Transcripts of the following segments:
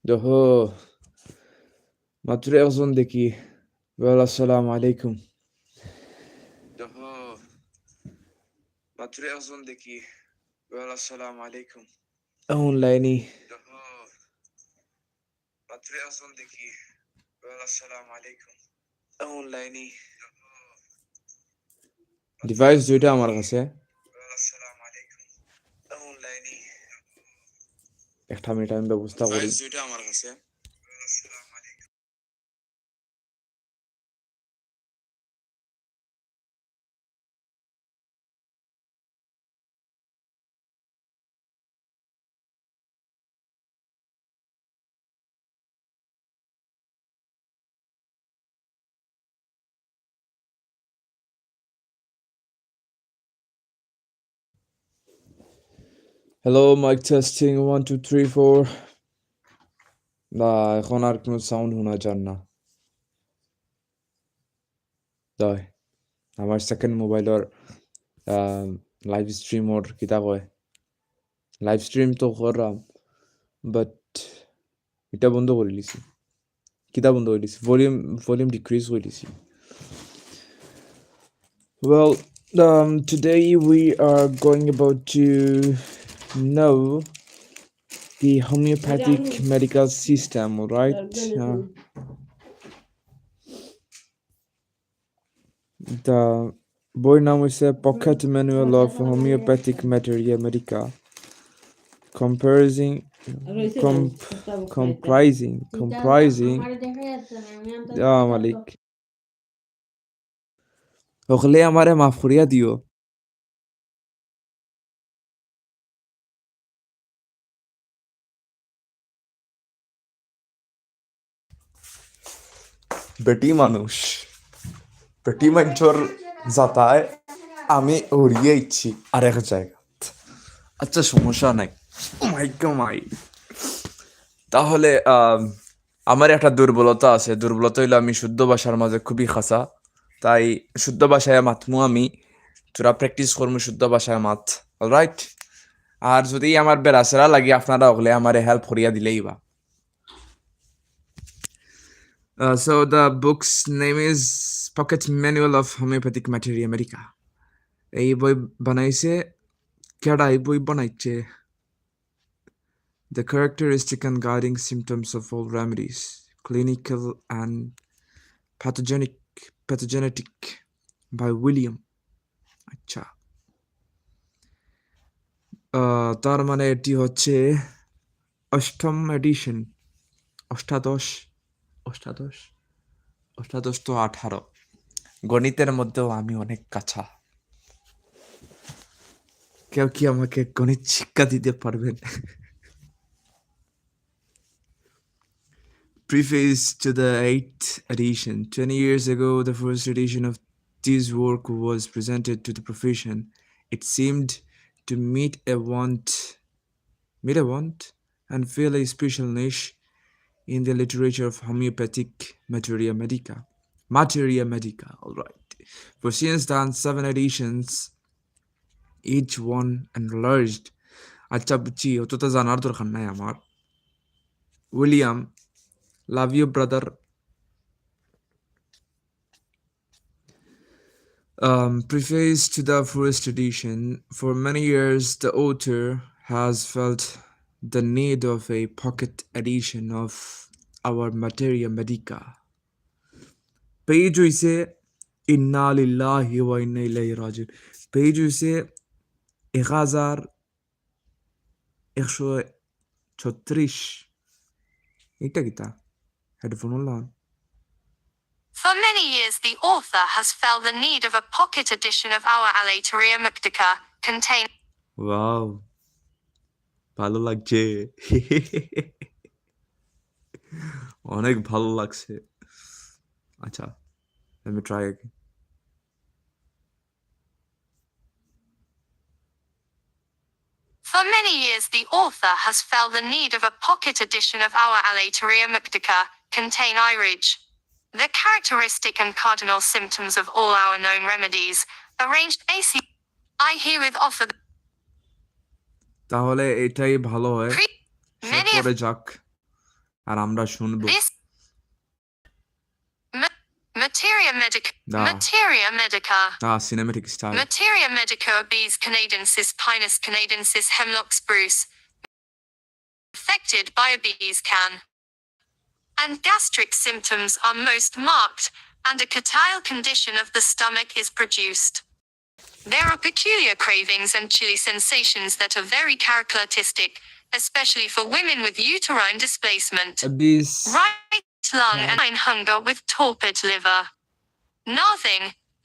Doho, Materia Medica. Well, assalamu alaikum. Doho, Materia Medica. Well, assalamu alaikum. Online. Doho, Materia Medica. Well, assalamu alaikum. Online. Device দুইটা আমার কাছে একটা minute আমি ব্যবস্থা করি দুইটা আমার কাছে হ্যালো মাইক টেস্টিং 1 2 3 4 না এখন আর কোনো সাউন্ড শোনা যান না তাই আমার সেকেন্ড মোবাইলৰ লাইভ ষ্ট্ৰীমৰ কিতা কয় লাইভ ষ্ট্ৰীম তো কৰাম বাট এটা বন্ধ কৰি দিছি কিতা বন্ধ কৰি দিছি ভলিউম ডিক্ৰিজ কৰি দিছি well today we are going about to know the homeopathic medical system, right? The boy name is a pocket manual of Homeopathic Materia Medica, comprising Malik. ওখলে আমারে মাফ করিয়া দিও বেটি মানুষ বেটি মানুষের যাতায় আমি উড়িয়ে ইচ্ছি আরেক জায়গা আচ্ছা সমস্যা নাই মাই তাহলে আমার একটা দুর্বলতা আছে দুর্বলতা হইলো আমি শুদ্ধ ভাষার মাঝে খুবই খাসা তাই শুদ্ধ ভাষায় মাতমু আমি তোরা প্র্যাকটিস করমু শুদ্ধ ভাষায় মাত অলরাইট আর যদি আমার বেড়াচেরা লাগে আপনারা হলে আমারে হেল্প করিয়া দিলেই বা so the book's name is Pocket Manual of Homeopathic Materia Medica. এই বই বানাইছে কেডা এই বই বানাইছে The characteristic and guiding symptoms of all remedies, clinical and pathogenetic by William. আচ্ছা তার মানে এটি হচ্ছে অষ্টম এডিশন অষ্টাদশ তো 18 গণিতের মধ্যেও আমি অনেক কাঁচা কেউ কি আমাকে গণিত শিক্ষা দিতে পারবেন Preface to the 8th edition. 20 years ago, the first edition of this work was presented to the profession. It seemed to meet a want and fill a special niche in the literature of homeopathic materia medica, all right. For since then, 7 editions, each one enlarged. আচ্ছা বুঝছি অতটা জানার দরকার নাই আমার William Love you, brother. Preface to the first edition. For many years, the author has felt the need of a pocket edition of our Materia Medica. Page we say, Inna lillahi wa inna ilayhi rajiun. Page we say, 1136. Eta kita? Headphone on. For many years, the author has felt the need of a pocket edition of our Materia Medica, containing. Wow. ভালো লাগছে অনেক ভালো লাগছে আচ্ছা let me try again For many years, the author has felt the need of a pocket edition of our Materia Medica, contain Irage. The characteristic and cardinal symptoms of all our known remedies, arranged AC. I herewith offer. তাহলে এটাই ভালো হয় পরে যাক আর আমরা শুনবো। This Materia Medica. Ah. Materia Medica. Cinematic style. Materia Medica Bees canadensis Pinus canadensis hemlock spruce. Affected by a bee's can. And gastric symptoms are most marked, and a catarrhal condition of the stomach is produced. There are peculiar cravings and chilly sensations that are very characteristic, especially for women with uterine displacement. Bees. Right lung and hunger with torpid liver. Nothing,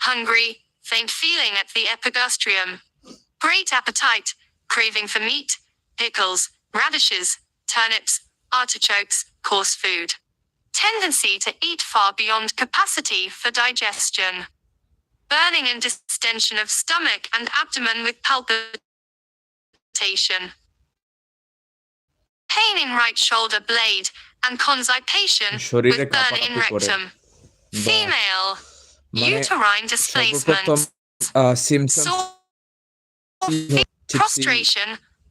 hungry, faint feeling at the epigastrium. Great appetite, craving for meat, pickles, radishes, turnips, artichokes, coarse food. Tendency to eat far beyond capacity for digestion. Burning and distension of stomach and abdomen with palpitation. Pain in right shoulder blade and constipation with burn in rectum. Female. Uterine displacement. Symptoms. Prostration.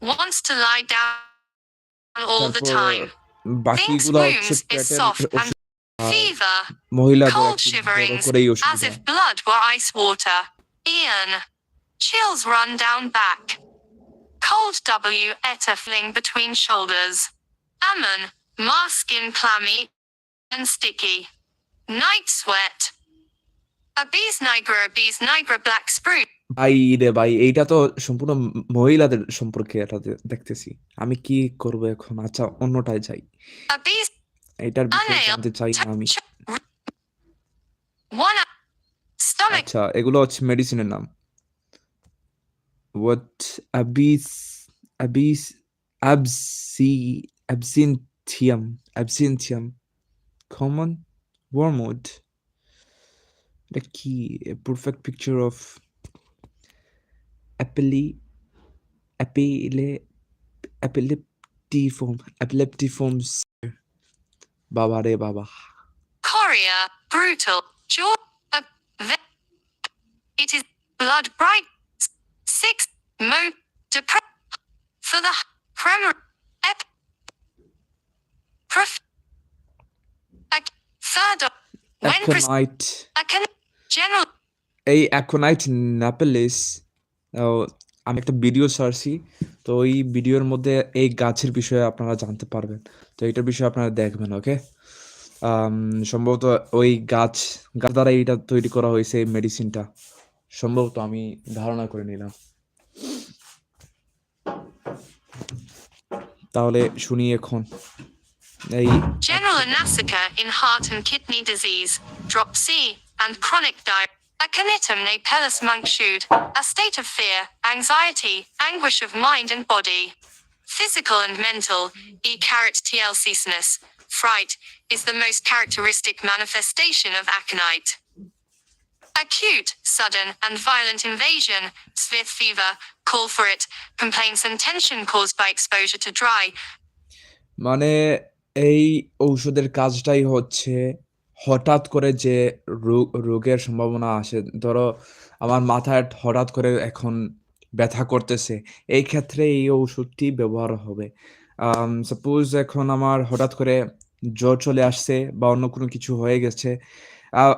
Wants to lie down all the time. Thinks wounds is soft and fever. Cold shiverings as if blood were ice water. Ian. Chills run down back. Cold W etafling between shoulders. Ammon. Mask skin clammy and sticky. Night sweat. A bees nigra black spruce. ভাই এইটা তো সম্পূর্ণ মহিলাদের সম্পর্কে এটা দেখতেছি। আমি কি করব এখন? আচ্ছা, অন্যটায় যাই। এইটার বিষয়ে জানতে চাই না আমি। আচ্ছা, এগুলো হচ্ছে মেডিসিনের নাম। What absinthium, common wormwood. The key, a perfect picture of epileptiforms. Baba re baba. Chorea, brutal, jaw, it is blood bright, 6, for the primary, third, aconite. General. এই অ্যাকোনাইট নাপেলিস, আমি একটা ভিডিও সার্চি, তো ওই ভিডিওর মধ্যে এই গাছের বিষয়ে আপনারা জানতে পারবেন, তো এইটার বিষয়ে আপনারা দেখবেন। ওকে, সম্ভবত ওই গাছ দ্বারা এইটা তৈরি করা হয়েছে, এই মেডিসিনটা সম্ভবত, আমি ধারণা করে নিলাম। তাহলে শুনি এখন এই General Anasica in heart and kidney disease, drop C, and chronic diarrhea. Aconitum napellus monkshood, a state of fear, anxiety, anguish of mind and body. Physical and mental, TLCness, fright, is the most characteristic manifestation of aconite. Acute, sudden, and violent invasion, Svith fever, call for it, complaints and tension caused by exposure to dry. মানে এই ঔষধের কাজটাই হচ্ছে হঠাৎ করে যে রোগের সম্ভাবনা আসে, ধরো আমার মাথায় হঠাৎ করে এখন ব্যথা করতেছে, এই ক্ষেত্রে এই ওষুধটি ব্যবহার হবে। সাপোজ এখন আমার হঠাৎ করে জ্বর চলে আসছে বা অন্য কোনো কিছু হয়ে গেছে,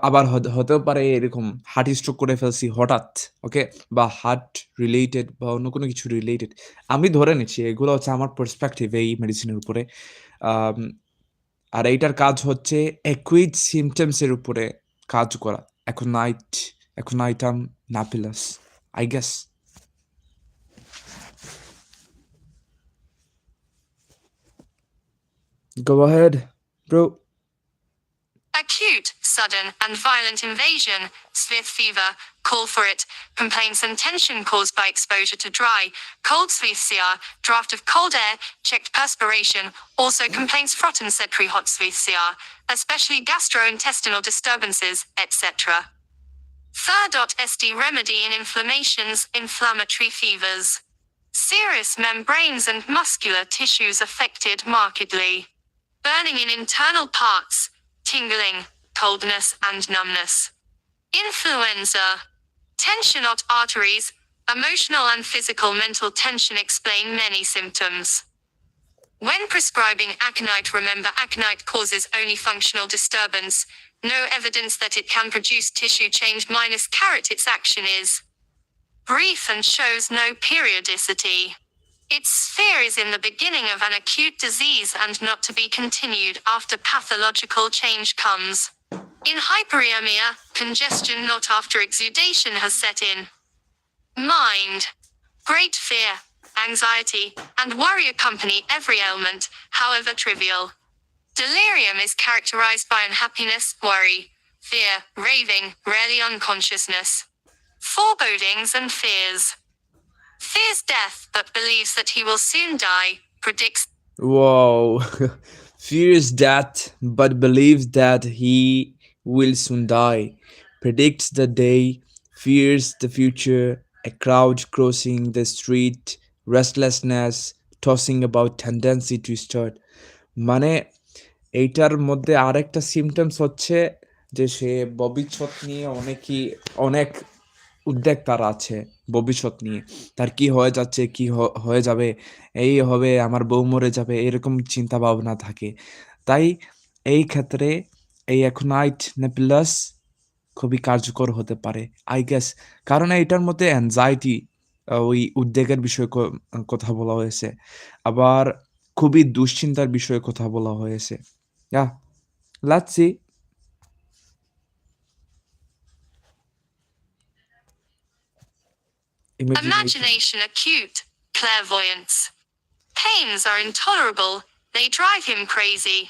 আবার হতেও পারে এরকম হার্ট স্ট্রোক করে ফেলছি হঠাৎ, ওকে, বা হার্ট রিলেটেড বা অন্য কোনো কিছু রিলেটেড, আমি ধরে নিচ্ছি এগুলো হচ্ছে আমার পার্সপেক্টিভ এই মেডিসিনের উপরে। আর এইটার কাজ হচ্ছে অ্যাকুইট সিমটমসের উপরে কাজ করা। Aconitum napellus, I guess. Go ahead, bro. Acute, sudden, and violent invasion, Svith fever, call for it, complaints and tension caused by exposure to dry, cold Svithcr, draft of cold air, checked perspiration, also complaints frotten sedry hot Svithcr, especially gastrointestinal disturbances, etc. Third.sd remedy in inflammations, inflammatory fevers. Serous membranes and muscular tissues affected markedly. Burning in internal parts, tingling, coldness and numbness. Influenza. Tension at arteries, emotional and physical mental tension explain many symptoms. When prescribing aconite, remember aconite causes only functional disturbance, no evidence that it can produce tissue change minus carat. Its action is brief and shows no periodicity. Its sphere is in the beginning of an acute disease and not to be continued after pathological change comes. In hyperemia, congestion not after exudation has set in. Mind. Great fear, anxiety, and worry accompany every ailment, however trivial. Delirium is characterized by unhappiness, worry, fear, raving, rarely unconsciousness. Forebodings and fears. Fears death but believes that he will soon die, predicts. Wow. Fears death but believes that he will soon die. Predicts the day, fears the future, a crowd crossing the street, restlessness, tossing about tendency to start. মানে এইটার মধ্যে আরেকটা symptoms হচ্ছে যে সে ভবিষ্যৎ নিয়ে অনেক উদ্বেগ তার আছে ভবিষ্যৎ নিয়ে, তার কি হয়ে যাচ্ছে, কি হয়ে যাবে, এই হবে, আমার বউ মরে যাবে, এরকম চিন্তা ভাবনা থাকে। তাই এই ক্ষেত্রে এই অ্যাকোনাইট নেপিলাস খুবই কার্যকর হতে পারে আই গেস, কারণ এটার মধ্যে অ্যাংজাইটি, ওই উদ্বেগের বিষয়ে কথা বলা হয়েছে, আবার খুবই দুশ্চিন্তার বিষয়ে কথা বলা হয়েছে। Yeah, let's see. Imagination acute, clairvoyance. Pains are intolerable, they drive him crazy.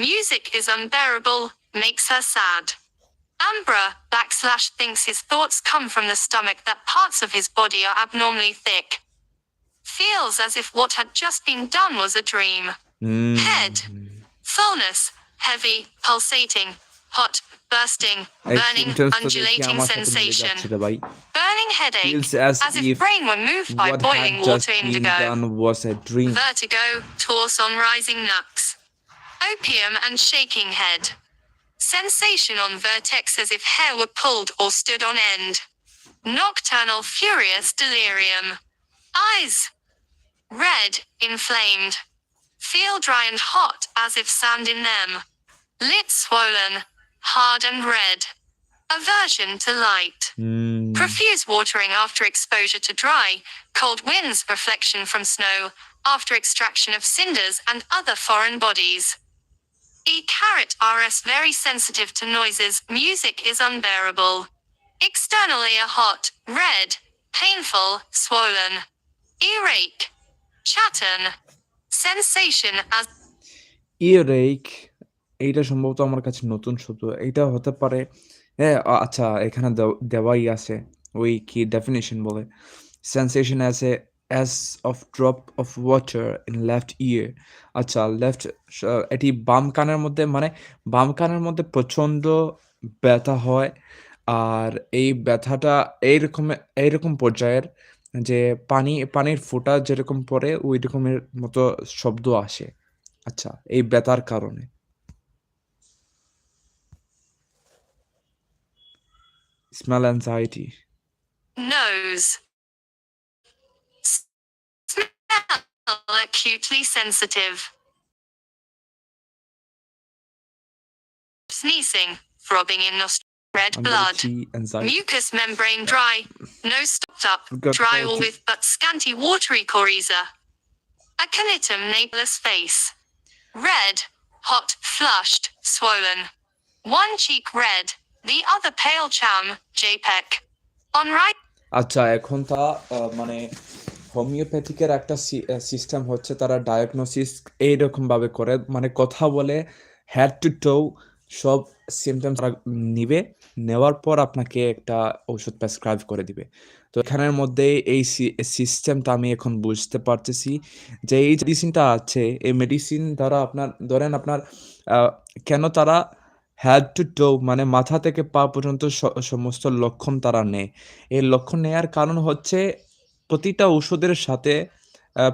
Music is unbearable, makes her sad. Ambra / thinks his thoughts come from the stomach, that parts of his body are abnormally thick. Feels as if what had just been done was a dream. Head. Fullness, heavy, pulsating, hot, bursting, burning, undulating sensation. Burning headache, Feels as if brain were moved by what boiling had just water been indigo. done was a dream. Vertigo, torse on rising nux. Opium and shaking head. Sensation on vertex as if hair were pulled or stood on end. Nocturnal furious delirium. Eyes. Red, inflamed. Feel dry and hot as if sand in them. Lips swollen, hard and red. Aversion to light. Profuse watering after exposure to dry, cold winds, reflection from snow, after extraction of cinders and other foreign bodies. E-RS very sensitive to noises, music is unbearable. Externally a hot, red, painful, swollen. Earache. Chatten. Sensation as ইয়েরেক, এইটা সম্ভবত আমার কাছে নতুন শব্দ, এইটা হতে পারে। হ্যাঁ, আচ্ছা, এখানে দেওয়াই আছে, ওই কি ডেফিনেশন বলে, sensation as of drop of water in left ear. আচ্ছা, লেফট, এটি বাম কানের মধ্যে, মানে বাম কানের মধ্যে প্রচণ্ড ব্যথা হয়, আর এই ব্যথাটা এইরকম পর্যায়ের যে পানির ফোঁটা যেরকম পড়ে ওই রকমের মতো শব্দ আসে। আচ্ছা, এই ব্যথার কারণে। Smell anxiety. nose. Smell acutely sensitive. Sneezing, throbbing in nostrils. Red blood. Anxiety. Mucous membrane dry. Nose stopped up, dry or with but scanty watery coryza. Aconitum napeless face. Red, hot, flushed, swollen. One cheek red, the other pale cham, JPEG. On right. আচ্ছা, এখন তা মানে হোমিওপ্যাথিকের একটা system হচ্ছে, তারা diagnosis এইরকমভাবে করে, মানে কথা বলে হেড টু টো সব সিমটমস নিবে, নেওয়ার পর আপনাকে একটা ওষুধ প্রেসক্রাইব করে দিবে। তো এখানের মধ্যে এই সিস্টেমটা আমি এখন বুঝতে পারতেছি যে এই মেডিসিনটা আছে, এই মেডিসিন দ্বারা ধরেন আপনার কেন তারা হেড টু টো মানে মাথা থেকে পা পর্যন্ত সমস্ত লক্ষণ তারা নেয়। এই লক্ষণ নেয়ার কারণ হচ্ছে প্রতিটা ওষুধের সাথে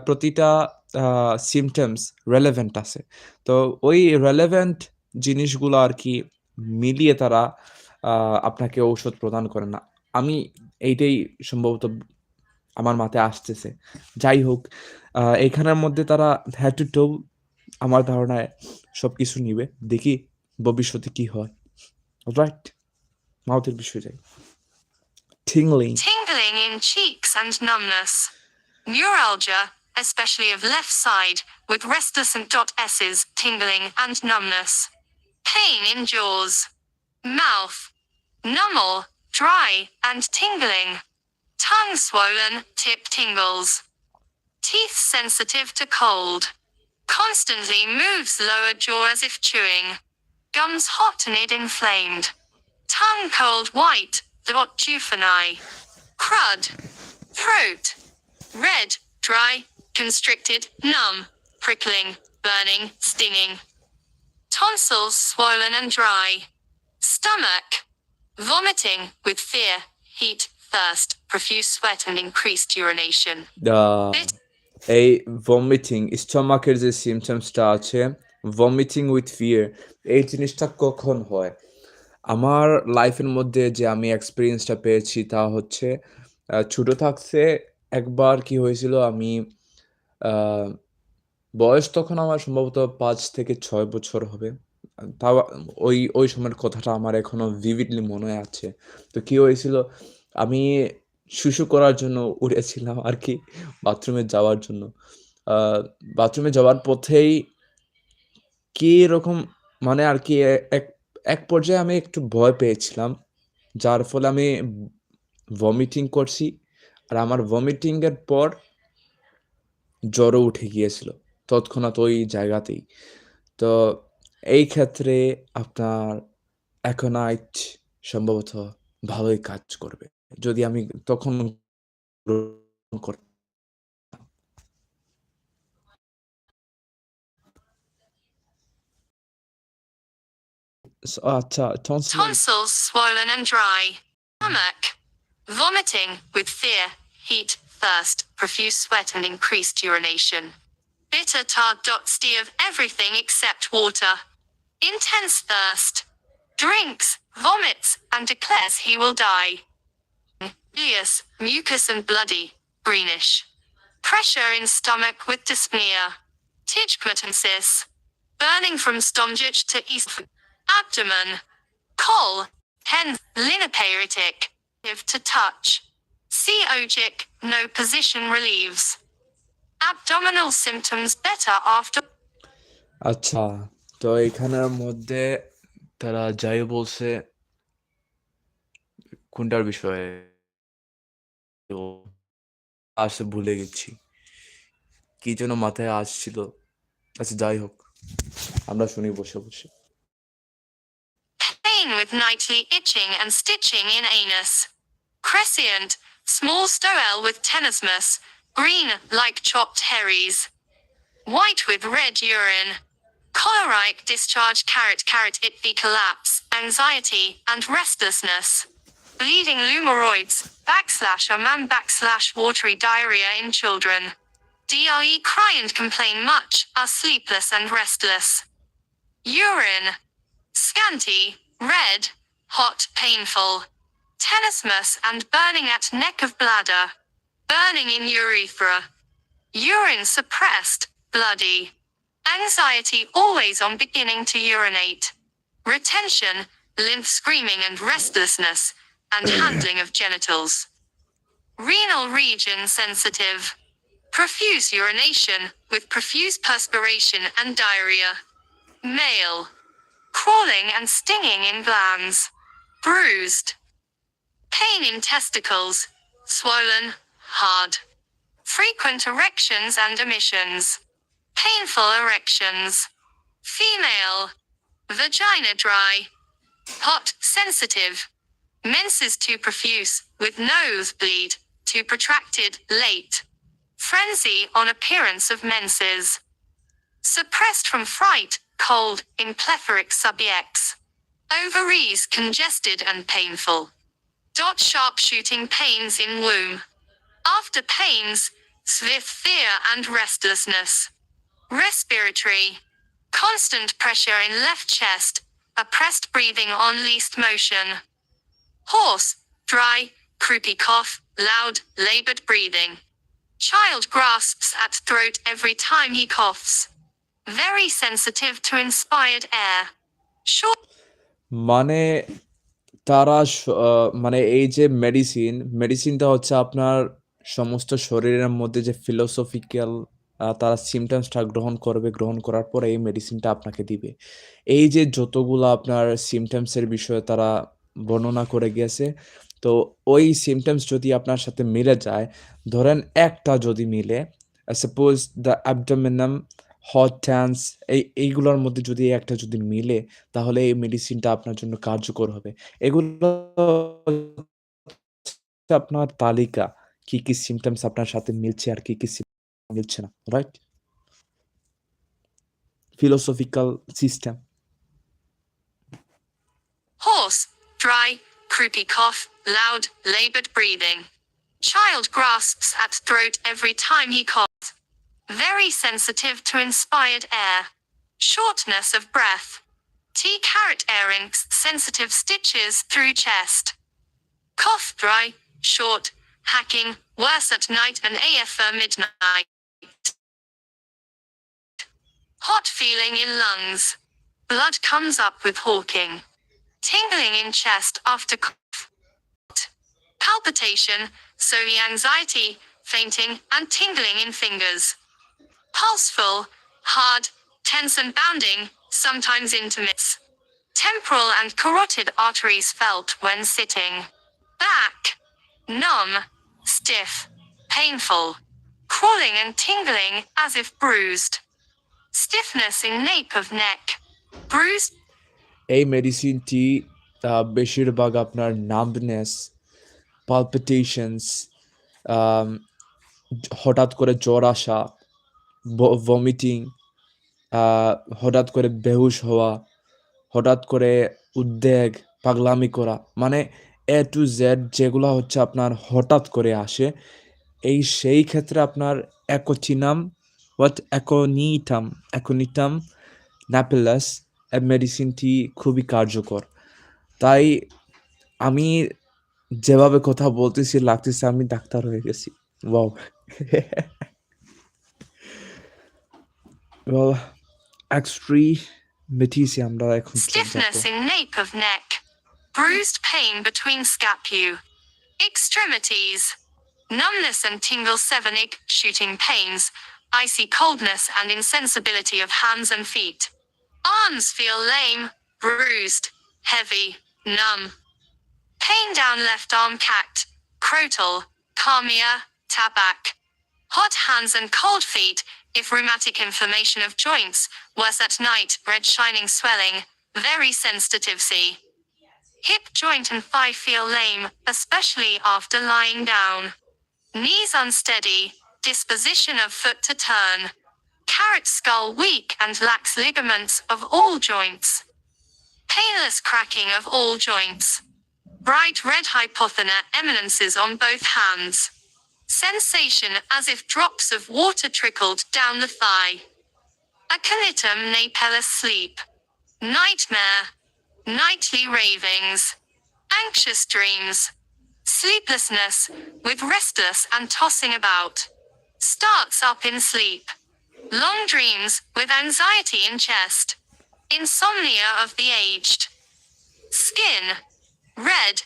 প্রতিটা সিমটমস রেলেভেন্ট আছে। তো ওই রেলেভেন্ট জিনিসগুলো আর কি মিলিয়ে তারা আপনাকে ঔষধ প্রদান করে না। আমি এইটাই সম্ভবত আমার মাথায় আসতেছে। যাই হোক, এইখানের মধ্যে তারা হেড টু টো আমার ধারণায় সবকিছু নিবে। দেখি ভবিষ্যতে কি হয়। রাইট? মাউথের বিষয়ে যাই। Tingling. Tingling in cheeks and numbness. Neuralgia, especially of left side, with restless and S's, tingling and numbness. Pain in jaws. Mouth. Numble, dry, and tingling. Tongue swollen, tip tingles. Teeth sensitive to cold. Constantly moves lower jaw as if chewing. Gums hot and inflamed. Tongue cold white, juvenile. Crud. Throat. Red, dry, constricted, numb, prickling, burning, stinging. Tonsils swollen and dry. Stomach. Vomiting with fear, heat, thirst, profuse sweat and increased urination. এই vomiting, স্টমাকের যে সিমটমসটা আছে, vomiting with fear, এই জিনিসটা কখন হয়? আমার লাইফের মধ্যে যে আমি এক্সপিরিয়েন্সটা পেয়েছি তা হচ্ছে ছোট থাকতে একবার কি হয়েছিল, আমি বয়স তখন আমার সম্ভবত 5 থেকে 6 বছর হবে। তাও ওই সময়ের কথাটা আমার এখনো ভিভিডলি মনে আছে। তো কি হয়েছিল, আমি শুশু করার জন্য উঠেছিলাম আর কি, বাথরুমে যাওয়ার জন্য। বাথরুমে যাওয়ার পথেই কি রকম মানে আর কি এক পর্যায়ে আমি একটু ভয় পেয়েছিলাম। যার ফলে আমি ভমিটিং করছি। আর আমার ভমিটিং এর পর জ্বরও উঠে গিয়েছিল তৎক্ষণাৎ ওই জায়গাতেই। তো এই ক্ষেত্রে আপনার অ্যাকোনাইট সম্ভবত ভালোই কাজ করবে যদি আমি তখন গ্রহণ করতাম। আচ্ছা, Tonsils swollen and dry. Stomach. Vomiting with fear, heat, thirst, profuse sweat and increased urination. Bitter tar.st of everything except water. Intense thirst. Drinks, vomits, and declares he will die. Ileus, mucus and bloody, greenish. Pressure in stomach with dyspnea. Tijgmatensis. Burning from stomach to east. Abdomen. Col. Hen. Linaperitic. To touch. Ogic, no position relieves. Abdominal symptoms better after. আচ্ছা, তো এখানের মধ্যে তারা যাই বলছে কোনটার বিষয়ে আসে ভুলে গেছি, কি যেন মাথায় আসছিল। আচ্ছা যাই হোক, আমরা শুনি বসে বসে। Pain with nightly itching and stitching in anus. Crescient, small stowel with tenesmus, green like chopped herries. White with red urine. Choleric discharge it be collapse, anxiety, and restlessness. Bleeding lumoroids, watery diarrhea in children. DRE cry and complain much, are sleepless and restless. Urine. Scanty, red, hot, painful. Tenesmus and burning at neck of bladder. Burning in urethra. Urine suppressed, bloody. Anxiety always on beginning to urinate. Retention, lymph screaming and restlessness, and handling of genitals. Renal region sensitive. Profuse urination, with profuse perspiration and diarrhea. Male. Crawling and stinging in glands. Bruised. Pain in testicles. Swollen, hard. Frequent erections and emissions. Painful erections. Female. Vagina dry. Hot, sensitive. Menses too profuse, with nosebleed, too protracted, late. Frenzy on appearance of menses. Suppressed from fright, cold, in plethoric subjects. Ovaries congested and painful. Sharp shooting pains in womb. After pains, swift fear and restlessness. Respiratory. Constant pressure in left chest, oppressed breathing on least motion. Hoarse, dry, croupy cough, loud, labored breathing. Child grasps at throat every time he coughs. Very sensitive to inspired air. Short মানে তারা মানে এই যে মেডিসিনটা হচ্ছে আপনার সমস্ত শরীরের মধ্যে যে ফিলোসফিক্যাল তারা সিমটমসটা গ্রহণ করার পরে এই মেডিসিনটা আপনাকে দিবে। এই যে যতগুলো আপনার সিমটমসের বিষয়ে তারা বর্ণনা করে গিয়েছে, তো ওই সিমটমস যদি আপনার সাথে মিলে যায়, ধরেন একটা যদি মিলে, সাপোজ দ্য অ্যাবডোমিনাম, হট ট্যান্স, এইগুলোর মধ্যে যদি একটা যদি মিলে, তাহলে এই মেডিসিনটা আপনার জন্য কার্যকর হবে। এগুলো হচ্ছে আপনার তালিকা, কি সিমটমস আপনার সাথে মিলছে আর কি মিলছে না, right? Philosophical system. hoarse, dry, croupy cough, loud, labored breathing. Child grasps at throat every time he coughs. Very sensitive to inspired air. Shortness of breath. T-carrot airings, sensitive stitches through chest. Cough dry, short, hacking, worse at night and after midnight. Hot feeling in lungs. Blood comes up with hawking. Tingling in chest after cough. Palpitation, sody anxiety, fainting, and tingling in fingers. Pulseful, hard, tense and bounding, sometimes intermits. Temporal and carotid arteries felt when sitting. Back, numb, stiff, painful. Crawling and tingling as if bruised. Stiffness in nape of neck. Bruised. এই মেডিসিনটি বেশিরভাগ আপনার নাম্বনেস, পালপিটেশনস, হঠাৎ করে জ্বর আসা, vomiting, হঠাৎ করে বেহুশ হওয়া, হঠাৎ করে উদ্বেগ, পাগলামি করা, মানে এ টু জেড যেগুলো হচ্ছে আপনার হঠাৎ করে আসে, সেই ক্ষেত্রে আপনার অ্যাকোনিটাম ন্যাপিলাস মেডিসিনটি খুবই কার্যকর। তাই আমি যেভাবে কথা বলতেছি লাগতেছে আমি ডাক্তার হয়ে গেছি। ওয়াও! ওয়াও! এক্সট্রিমিটিসে আমরা এখন যাব। Stiffness in nape of neck. Bruised pain between scapu. Extremities. Numbness and tingle 7 shooting pains, icy coldness and insensibility of hands and feet. Arms feel lame, bruised, heavy, numb. Pain down left arm cact, crotal, carmia, tabac. Hot hands and cold feet, if rheumatic inflammation of joints, worse at night, red shining swelling, very sensitive see. Hip joint and thigh feel lame, especially after lying down. Knees unsteady, disposition of foot to turn. Carrot skull weak and lacks ligaments of all joints. Painless cracking of all joints. Bright red hypothena eminences on both hands. Sensation as if drops of water trickled down the thigh. Aconitum napellus sleep. Nightmare. Nightly ravings. Anxious dreams. Sleeplessness, with restless and tossing about. Starts up in sleep. Long dreams, with anxiety in chest. Insomnia of the aged. Skin. Red,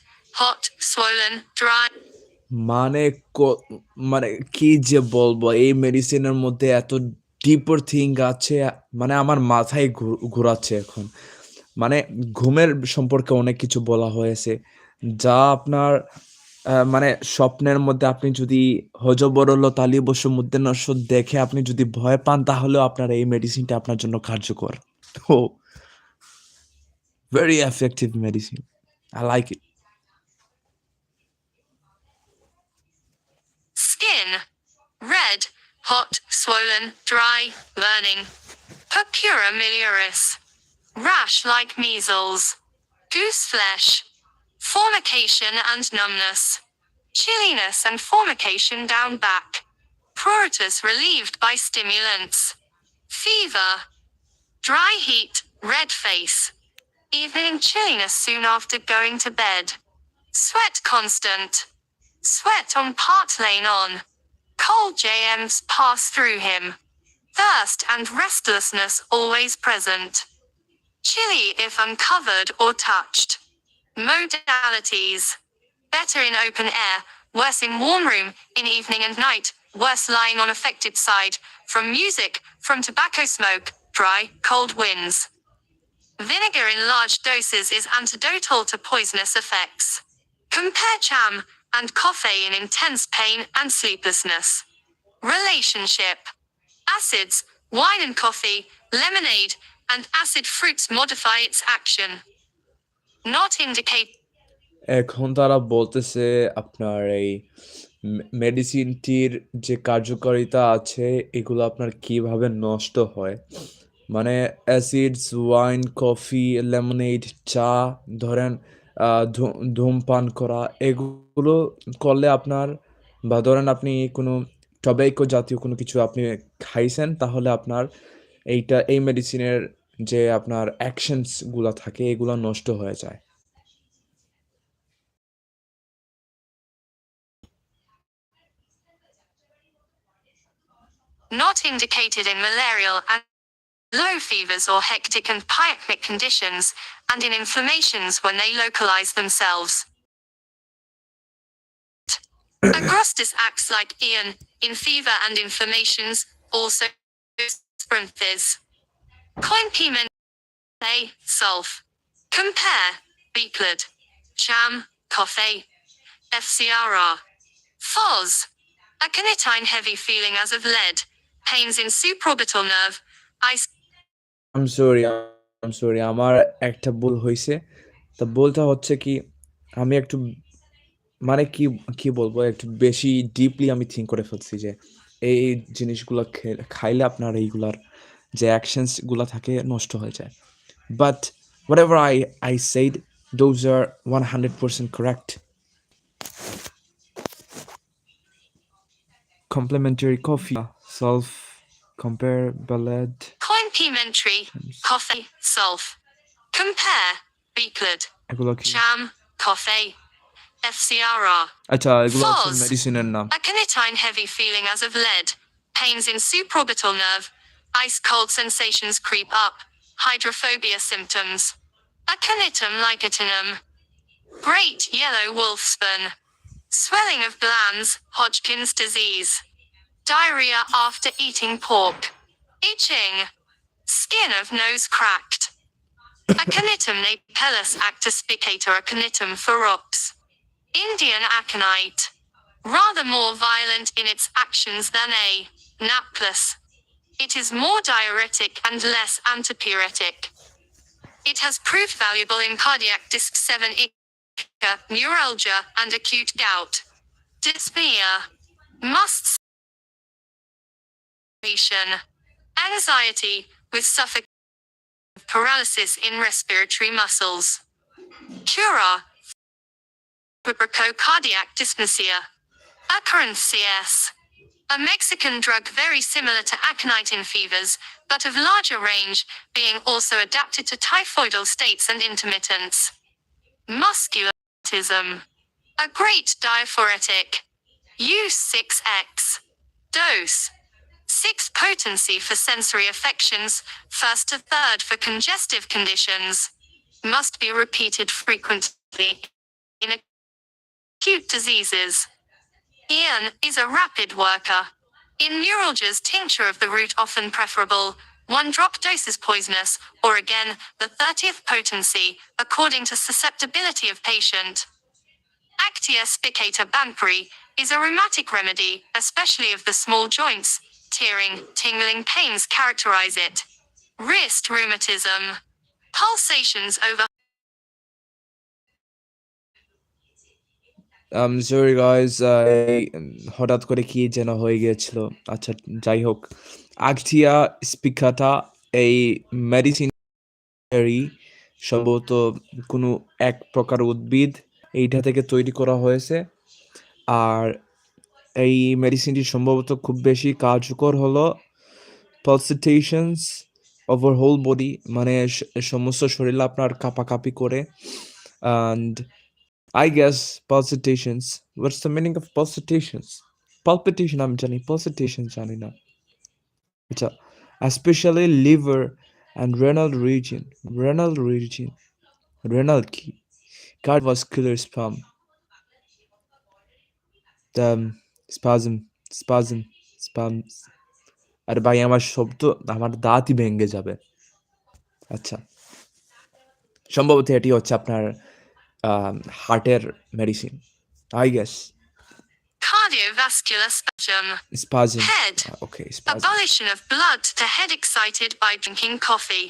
hot, swollen, dry. মানে মানে কি যে বলবো, এই মেডিসিনের মধ্যে এত ডিপার thing আছে, মানে আমার মাথায় ঘোরাচ্ছে এখন। মানে ঘুমের সম্পর্কে অনেক কিছু বলা হয়েছে, যা আপনার মানে স্বপ্নের মধ্যে আপনি যদি হযবরল তালিব সমুদ্রে নস্বর দেখে আপনি যদি ভয় পান, তাহলেও আপনার এই মেডিসিনটা আপনার জন্য কার্যকর। তো very effective medicine, I like it. Skin. Red, hot, swollen, dry, burning. Purpura miliaris. Rash like measles. Goose flesh. Formication and numbness. Chilliness and formication down back. Pruritus relieved by stimulants. Fever. Dry heat, red face. Evening chilliness soon after going to bed. Sweat constant. Sweat on part lane on. Cold JMs pass through him. Thirst and restlessness always present. Chilly if uncovered or touched. Modalities. Better in open air, worse in warm room, in evening and night, worse lying on affected side, from music, from tobacco smoke, dry, cold winds. Vinegar in large doses is antidotal to poisonous effects. Compare cham and coffee in intense pain and sleeplessness. Relationship. Acids, wine and coffee, lemonade, and acid fruits modify its action. Not indicate. এখন তারা বলতেছে আপনার এই মেডিসিনটির যে কার্যকারিতা আছে এগুলো আপনার কিভাবে নষ্ট হয়, মানে অ্যাসিডস, ওয়াইন, কফি, লেমনেড, চা, ধরেন ধূমপান করা, এগুলো করলে আপনার, বা ধরেন আপনি কোনো টবেকো জাতীয় কোনো কিছু আপনি খাইছেন, তাহলে আপনার এই মেডিসিনের যে আপনার অ্যাকশনসগুলো থাকে এগুলো নষ্ট হয়ে যায়। Not indicated in malarial and low fevers or hectic and pyacmic conditions, and in inflammations when they localize themselves. Agrostis acts like Ian, in fever and inflammations, also sprinthis. Coin piment A. Sulf. Compare, Beeklid. Cham, Coffee. FCRR. Foz. Aconitine heavy feeling as of lead, pains in supraorbital nerve, ice. I'm sorry, আমার একটা ভুল হয়েছে। তা ভুলটা হচ্ছে কি, আমি একটু মানে কি বলবো, একটু বেশি ডিপলি আমি থিঙ্ক করে ফেলছি যে এই জিনিসগুলো খাইলে আপনার এইগুলার যে অ্যাকশনসগুলো থাকে নষ্ট হয়ে যায়। But whatever I said, those are 100% correct. Complementary coffee, self, compare, ballad. Complementary, coffee, sulf. Compare, Beeklid. এগুলো কি? Cham, coffee. FCRR. আচ্ছা, এগুলো হচ্ছে Foz. মেডিসিনের নাম। Aconitine heavy feeling as of lead, pains in supraorbital nerve, ice cold sensations creep up, hydrophobia symptoms. Aconitum licotinum. Great yellow wolfspan. Swelling of glands, Hodgkin's disease. Diarrhea after eating pork. Itching. Skin of nose cracked. Aconitum napellus actus spicata aconitum ferox. Indian aconite. Rather more violent in its actions than A. napellus. It is more diuretic and less antipyretic. It has proved valuable in cardiac disc 7 neuralgia and acute gout. Dyspnea. Musts. Anxiety, with suffocation, paralysis in respiratory muscles. Cura. Cardiac dyspnea. Occurrence CS. A Mexican drug very similar to aconite in fevers, but of larger range, being also adapted to typhoidal states and intermittents. Musculatism. A great diaphoretic. Use 6x. Dose. 6 potency for sensory affections, 1st to 3rd for congestive conditions. Must be repeated frequently in acute diseases. Ian is a rapid worker. In neuralgias, tincture of the root often preferable. 1 drop dose is poisonous, or again, the 30th potency, according to susceptibility of patient. Actia spicata bamperi is a rheumatic remedy, especially of the small joints. Tearing, tingling pains characterize it. Wrist rheumatism. Pulsations over. Sorry guys, হঠাৎ করে কি যেন হয়ে গিয়েছিল। আচ্ছা, যাই হোক, আক্টিয়া স্পিকাটা এই মেডিসিন সম্ভবত কোনো এক প্রকার উদ্ভিদ, এইটা থেকে তৈরি করা হয়েছে। আর এই মেডিসিনটি সম্ভবত খুব বেশি কার্যকর হলো পালসিটেশনস ওভার হোল বডি, মানে সমস্ত শরীরে আপনার কাঁপাকাঁপি করে, and I guess palpitations. What's the meaning of palpitations? Palpitation আমি জানি, palpitations জানি না। আচ্ছা, especially liver and renal কি? Cardiovascular the spasm আরে ভাই আমার শব্দ, আমার দাঁতই ভেঙে যাবে। আচ্ছা, সম্ভবত এটি হচ্ছে আপনার হার্টের medicine, I guess. Cardiovascular spasm, head. Okay, spasm. Abolition of blood to head excited by drinking coffee.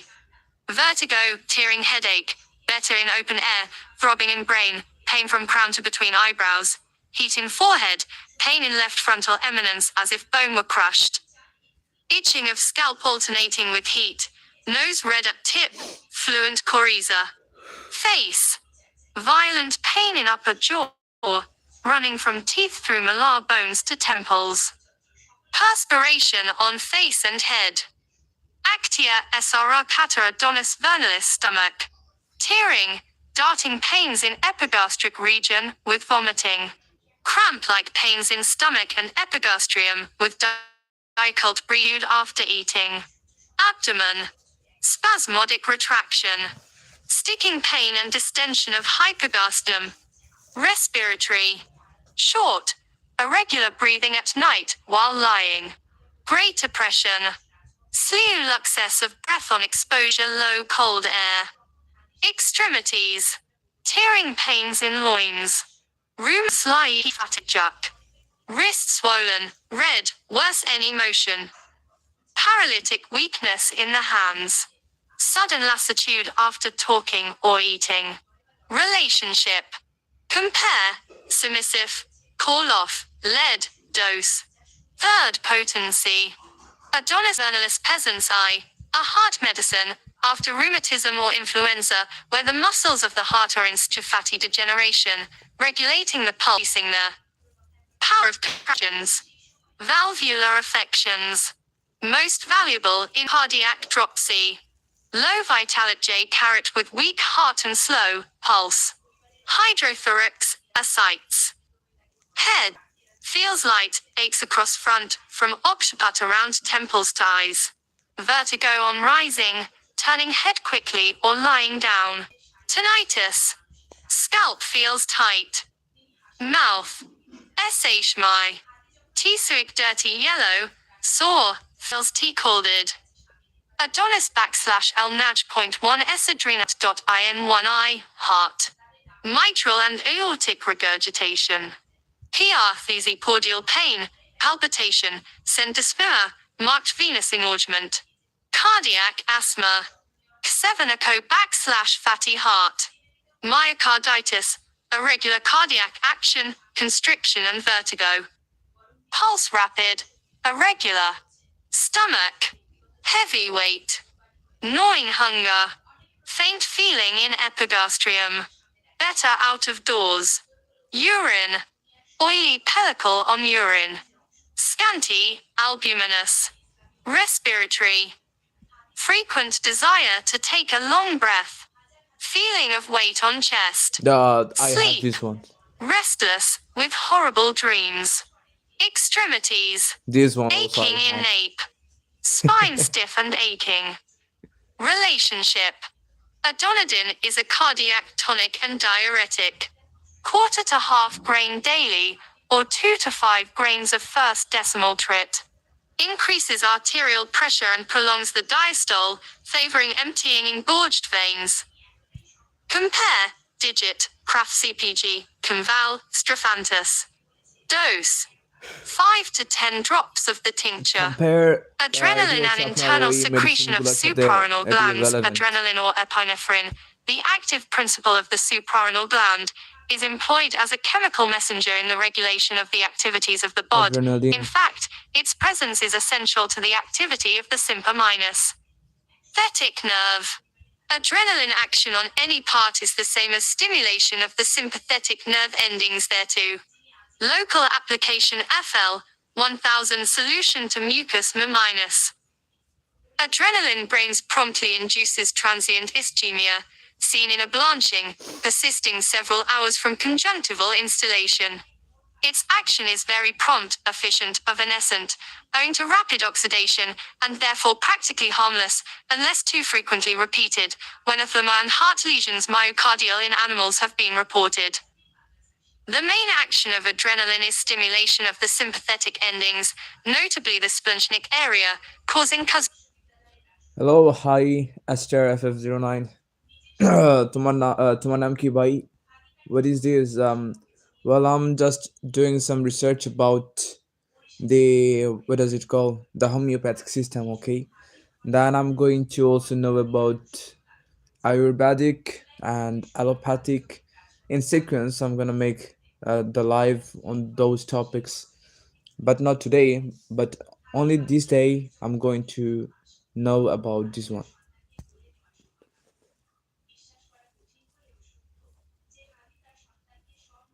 Vertigo, tearing headache, better in open air, throbbing in brain, pain from crown to between eyebrows, heat in forehead, pain in left frontal eminence as if bone were crushed. Itching of scalp alternating with heat, nose red at tip, fluent coryza. Face, violent pain in upper jaw, running from teeth through malar bones to temples. Perspiration on face and head. Actia sra catara donis vernalis stomach. Tearing, darting pains in epigastric region with vomiting. Cramp-like pains in stomach and epigastrium with dicult breed after eating. Abdomen. Spasmodic retraction. Sticking pain and distension of hypogastrium. Respiratory. Short, irregular breathing at night while lying. Great depression. Slew excess of breath on exposure, low cold air. Extremities. Tearing pains in loins. Room sly fatigue. Wrist swollen, red, worse any motion. Paralytic weakness in the hands. Sudden lassitude after talking or eating. Relationship. Compare, submissive, call off, lead, dose. Third potency. Adonis vernalis peasant's eye, a heart medicine, after rheumatism or influenza, where the muscles of the heart are in fatty degeneration, regulating the pulsing there. Power of contractions. Valvular affections. Most valuable in cardiac dropsy. Low vitality J carat with weak heart and slow pulse. Hydrothorax, ascites. Head. Feels light, aches across front, from occiput around temples to eyes. Vertigo on rising, turning head quickly or lying down. Tinnitus. Scalp feels tight. Mouth. Shmai. Tisuig dirty yellow, sore, feels T-calded. Adonis /L-Naj.1 esidrenat.in1i, heart. Mitral and aortic regurgitation. Thesiopordial pain, palpitation, centosphere, marked venous engorgement. Cardiac asthma. Xevenaco /fatty heart. Myocarditis, irregular cardiac action, constriction and vertigo. Pulse rapid, irregular. Stomach. Heavy weight. Gnawing hunger. Faint feeling in epigastrium. Better out of doors. Urine. Oily pellicle on urine. Scanty, albuminous. Respiratory. Frequent desire to take a long breath. Feeling of weight on chest. I Sleep. have this one. Restless, with horrible dreams. Extremities. This one also I Aching in have. nape. Spine stiff and aching. Relationship. Adonidin is a cardiac tonic and diuretic. 1/4 to 1/2 grain daily, or 2 to 5 grains of first decimal trit. Increases arterial pressure and prolongs the diastole, favoring emptying engorged veins. Compare, digit, Kraft CPG, Conval, Strophanthus. Dose. 5 to 10 drops of the tincture. Compare Adrenaline and internal secretion of suprarenal glands, adrenaline or epinephrine, the active principle of the suprarenal gland, is employed as a chemical messenger in the regulation of the activities of the body. Adrenaline. In fact, its presence is essential to the activity of the sympaminus. Thetic nerve. Adrenaline action on any part is the same as stimulation of the sympathetic nerve endings thereto. Local application FL, 1000 solution to mucus memminus. Adrenaline brains promptly induces transient ischemia, seen in a blanching, persisting several hours from conjunctival installation. Its action is very prompt, efficient, evanescent, owing to rapid oxidation, and therefore practically harmless, unless too frequently repeated, when athema and heart lesions myocardial in animals have been reported. The main action of adrenaline is stimulation of the sympathetic endings, notably the splanchnic area, causing Hello, hi, Esther FF09. तुम्हारा नाम की भाई? What is this? Well, I'm just doing some research about what does it call? The homeopathic system, okay? Then I'm going to also know about Ayurvedic and allopathic. In sequence, I'm gonna make the live on those topics, but not today, but only this day I'm going to know about this one.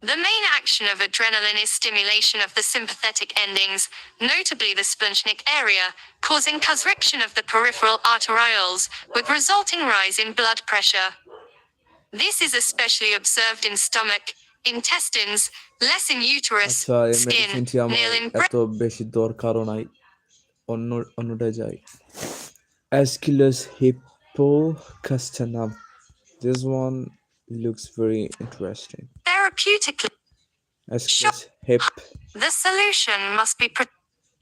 The main action of adrenaline is stimulation of the sympathetic endings, notably the splanchnic area, causing constriction of the peripheral arterioles, with resulting rise in blood pressure. This is especially observed in stomach, intestines, less in uterus, আচ্ছা এই skin, মেডিসিনটি আমার nil in এত বেশি দরকারও নাই, অন্যটা যাই। Aeschylus hippocastanum. This one looks very interesting. therapeutically. Aeschylus hip. The solution must be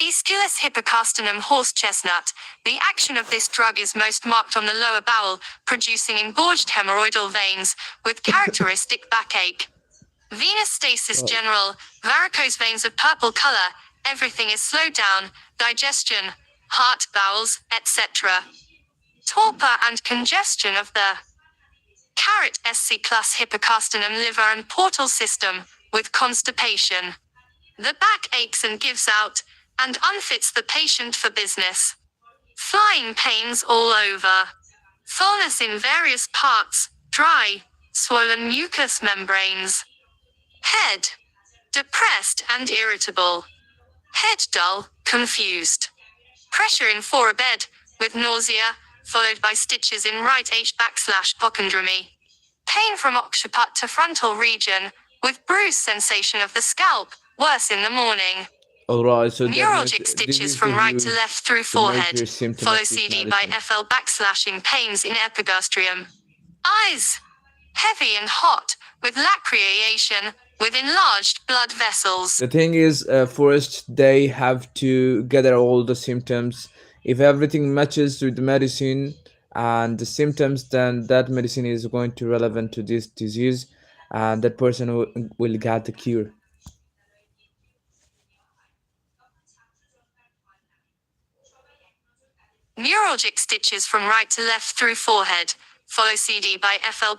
Aeschylus hippocastanum horse chestnut. The action of this drug is most marked on the lower bowel, producing engorged hemorrhoidal veins, with characteristic backache. Venous stasis general, varicose veins of purple color, everything is slowed down, digestion, heart, bowels, etc. Torpor and congestion of the SC plus hippocastanum liver and portal system, with constipation. The back aches and gives out, and unfits the patient for business. Flying pains all over. Fullness in various parts, dry, swollen mucous membranes. Head. Depressed and irritable. Head dull, confused. Pressure in forebed, with nausea, followed by stitches in right H/hypochondromy. Pain from occiput to frontal region, with bruise sensation of the scalp, worse in the morning. Alright, so Neuralgic this stitches is from the right to view, left through the forehead. major symptom Follow of this CD by medicine. FL pains in epigastrium. Eyes. Heavy and hot, with lacriation, with enlarged blood vessels. The thing is, first they have to gather all the symptoms. If everything matches with the medicine and the symptoms, then that medicine is going to relevant to this disease, and that person will get the cure. Neuralgic stitches from right to left through forehead. Follow CD by FL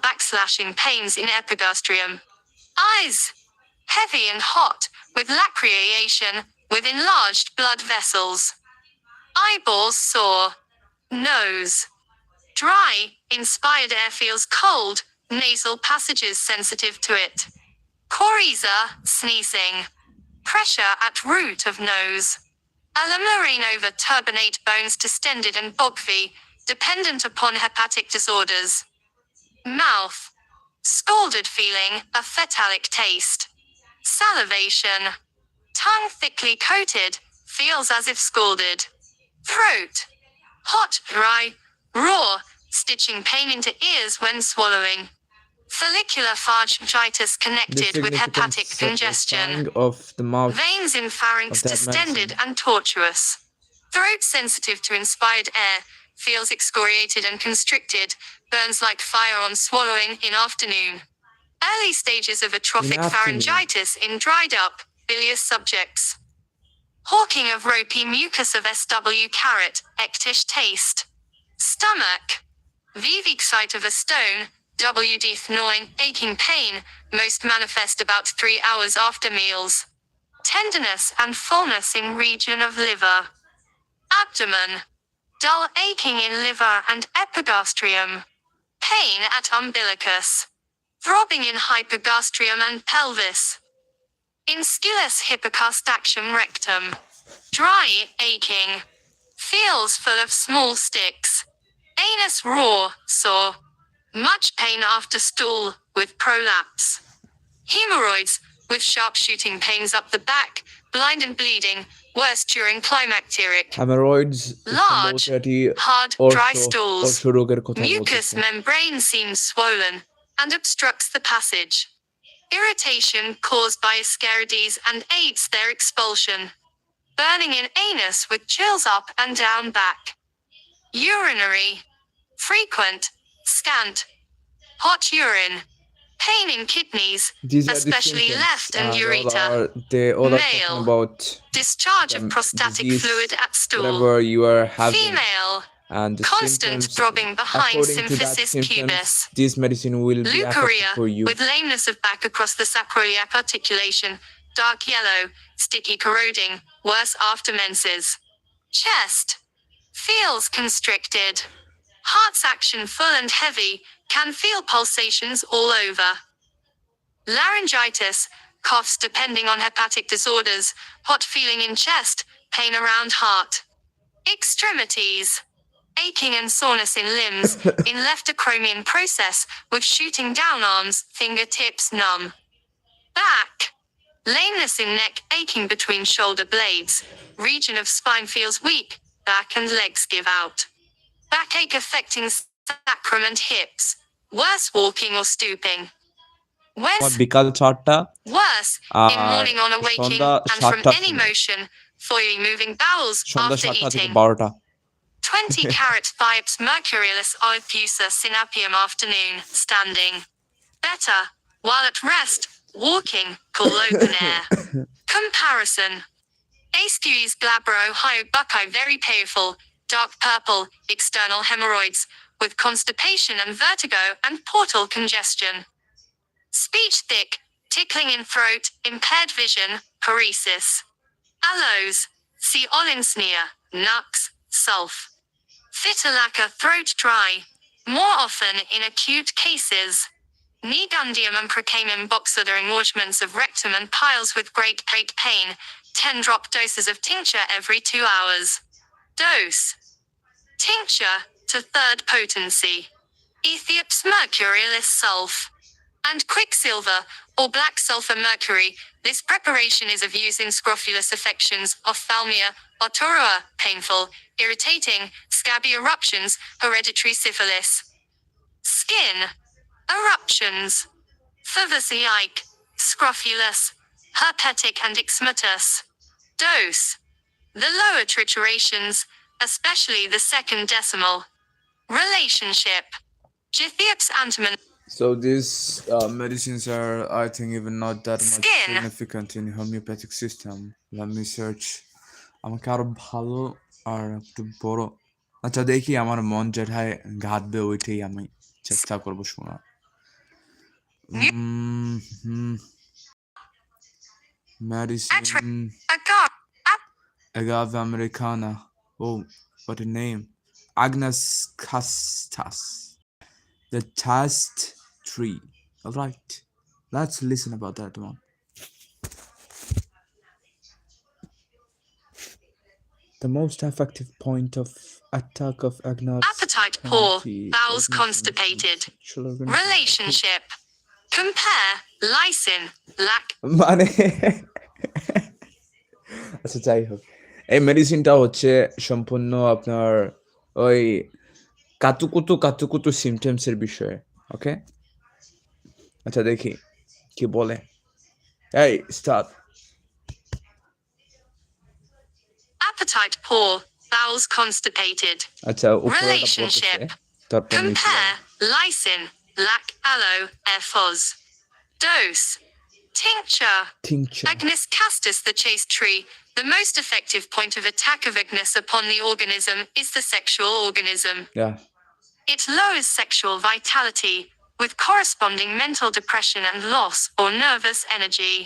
pains in epigastrium. Eyes. Heavy and hot, with lacriation, with enlarged blood vessels. Eyeballs sore. Nose. Dry, inspired air feels cold, nasal passages sensitive to it. Coryza, sneezing. Pressure at root of nose. Alamarine over turbinate bones distended and bogvy, dependent upon hepatic disorders. Mouth. Scalded feeling, a phthalate taste. Salivation. Tongue thickly coated, feels as if scalded. Throat. Hot, dry, raw, stitching pain into ears when swallowing. Follicular pharyngitis The connected with hepatic congestion. of the mouth Veins in pharynx of that distended medicine. and tortuous. Throat sensitive to inspired air, feels excoriated and constricted, burns like fire on swallowing in afternoon. Early stages of atrophic In afternoon. pharyngitis in dried up, bilious subjects. Hawking of ropey mucus of SW carrot, ectish taste. Stomach. Vivek site of a stone, WD gnawing, aching pain, most manifest about 3 hours after meals. Tenderness and fullness in region of liver. Abdomen. Dull aching in liver and epigastrium. Pain at umbilicus. Throbbing in hypogastrium and pelvis. Aeschylus hippocastaction rectum. Dry, aching. Feels full of small sticks. Anus raw, sore. Much pain after stool, with prolapse. Hemorrhoids, with sharp shooting pains up the back, blind and bleeding, worse during climacteric. Hemorrhoids Large, hard, dry stools. রোগের কথা Mucous বলতেছে। membrane seems swollen and obstructs the passage. Irritation caused by Ascarides and aids their expulsion. Burning in anus with chills up and down back. Urinary. Frequent, scant, hot urine. Pain in kidneys, These are the especially symptoms. left and All ureter. are Male. talking about Discharge of the prostatic disease fluid at stool. whenever you are having. Female. And the Constant symptoms, throbbing behind according to that symphysis symptoms, pubis. this medicine will be effective Leukorrhea, for you. with lameness of back across the sacroiliac articulation, dark yellow, sticky corroding, worse after menses. Chest. Feels constricted. Heart's action full and heavy, can feel pulsations all over. Laryngitis, coughs depending on hepatic disorders, hot feeling in chest, pain around heart. Extremities. Aching and soreness in limbs, in left acromion process, with shooting down arms, fingertips numb. Back. Lameness in neck, aching between shoulder blades. Region of spine feels weak, back and legs give out. Backache affecting sacrum and hips. Worse walking or stooping. বিকাল 4টা Worse, in morning on awaking Sandhya and from 7টার any সময়। motion, foyly moving bowels সন্ধ্যা after 7টা থেকে eating. 12টা 20 carat Thiops mercurialis oipusa synapium afternoon, standing. Better, while at rest, walking, cool open air. Comparison. Ascues glabro hyo buckeye very painful, dark purple, external hemorrhoids, with constipation and vertigo and portal congestion. Speech thick, tickling in throat, impaired vision, paresis. Aloes, see olinsnea, nux, sulf. Phytolacca throat dry, more often in acute cases. Negundium and procamum boxular enlargements of rectum and piles with great pain, 10-drop doses of tincture every 2 hours. Dose. Tincture, to third potency. Ethiops mercurialis sulf. And quicksilver, or black sulfur mercury. This preparation is of use in scrofulous affections, ophthalmia, otorrhea, painful, irritating, scabby eruptions, hereditary syphilis. Skin. Eruptions. Phthisiac, scrofulous, herpetic and ixmatous. Dose. The lower triturations, especially the second decimal. Relationship. Githiops antimon. So these medicines are, I think, even not that much Skin. significant in homeopathic system. Let me search. আমাকে আরো ভালো আর একটু বড় আচ্ছা দেখি আমার মন যেটাই ঘাটবে ওইটাই আমি চেষ্টা করব শোনা medicine agave americana. Oh, what a name. Agnes castas. The tast tree. All right, let's listen about that one. The most effective point of attack of Agnes. Appetite poor, bowels constipated. Relationship. Compare, lysine, lack. মানে আচ্ছা যাই হোক এই মেডিসিনটা হচ্ছে সম্পূর্ণ আপনার ওই কাতুকুতু সিমটমস এর বিষয়ে ওকে আচ্ছা দেখি কি বলে এই start Appetite poor, bowels constipated. আচ্ছা Relationship. Compare, lysine, lack, aloe, phos. Dose. Tincture. Agnes castus, the chaste tree. The most effective point of attack of Agnes upon the organism is the sexual organism. Yeah. It lowers sexual vitality, with corresponding mental depression and loss or nervous energy.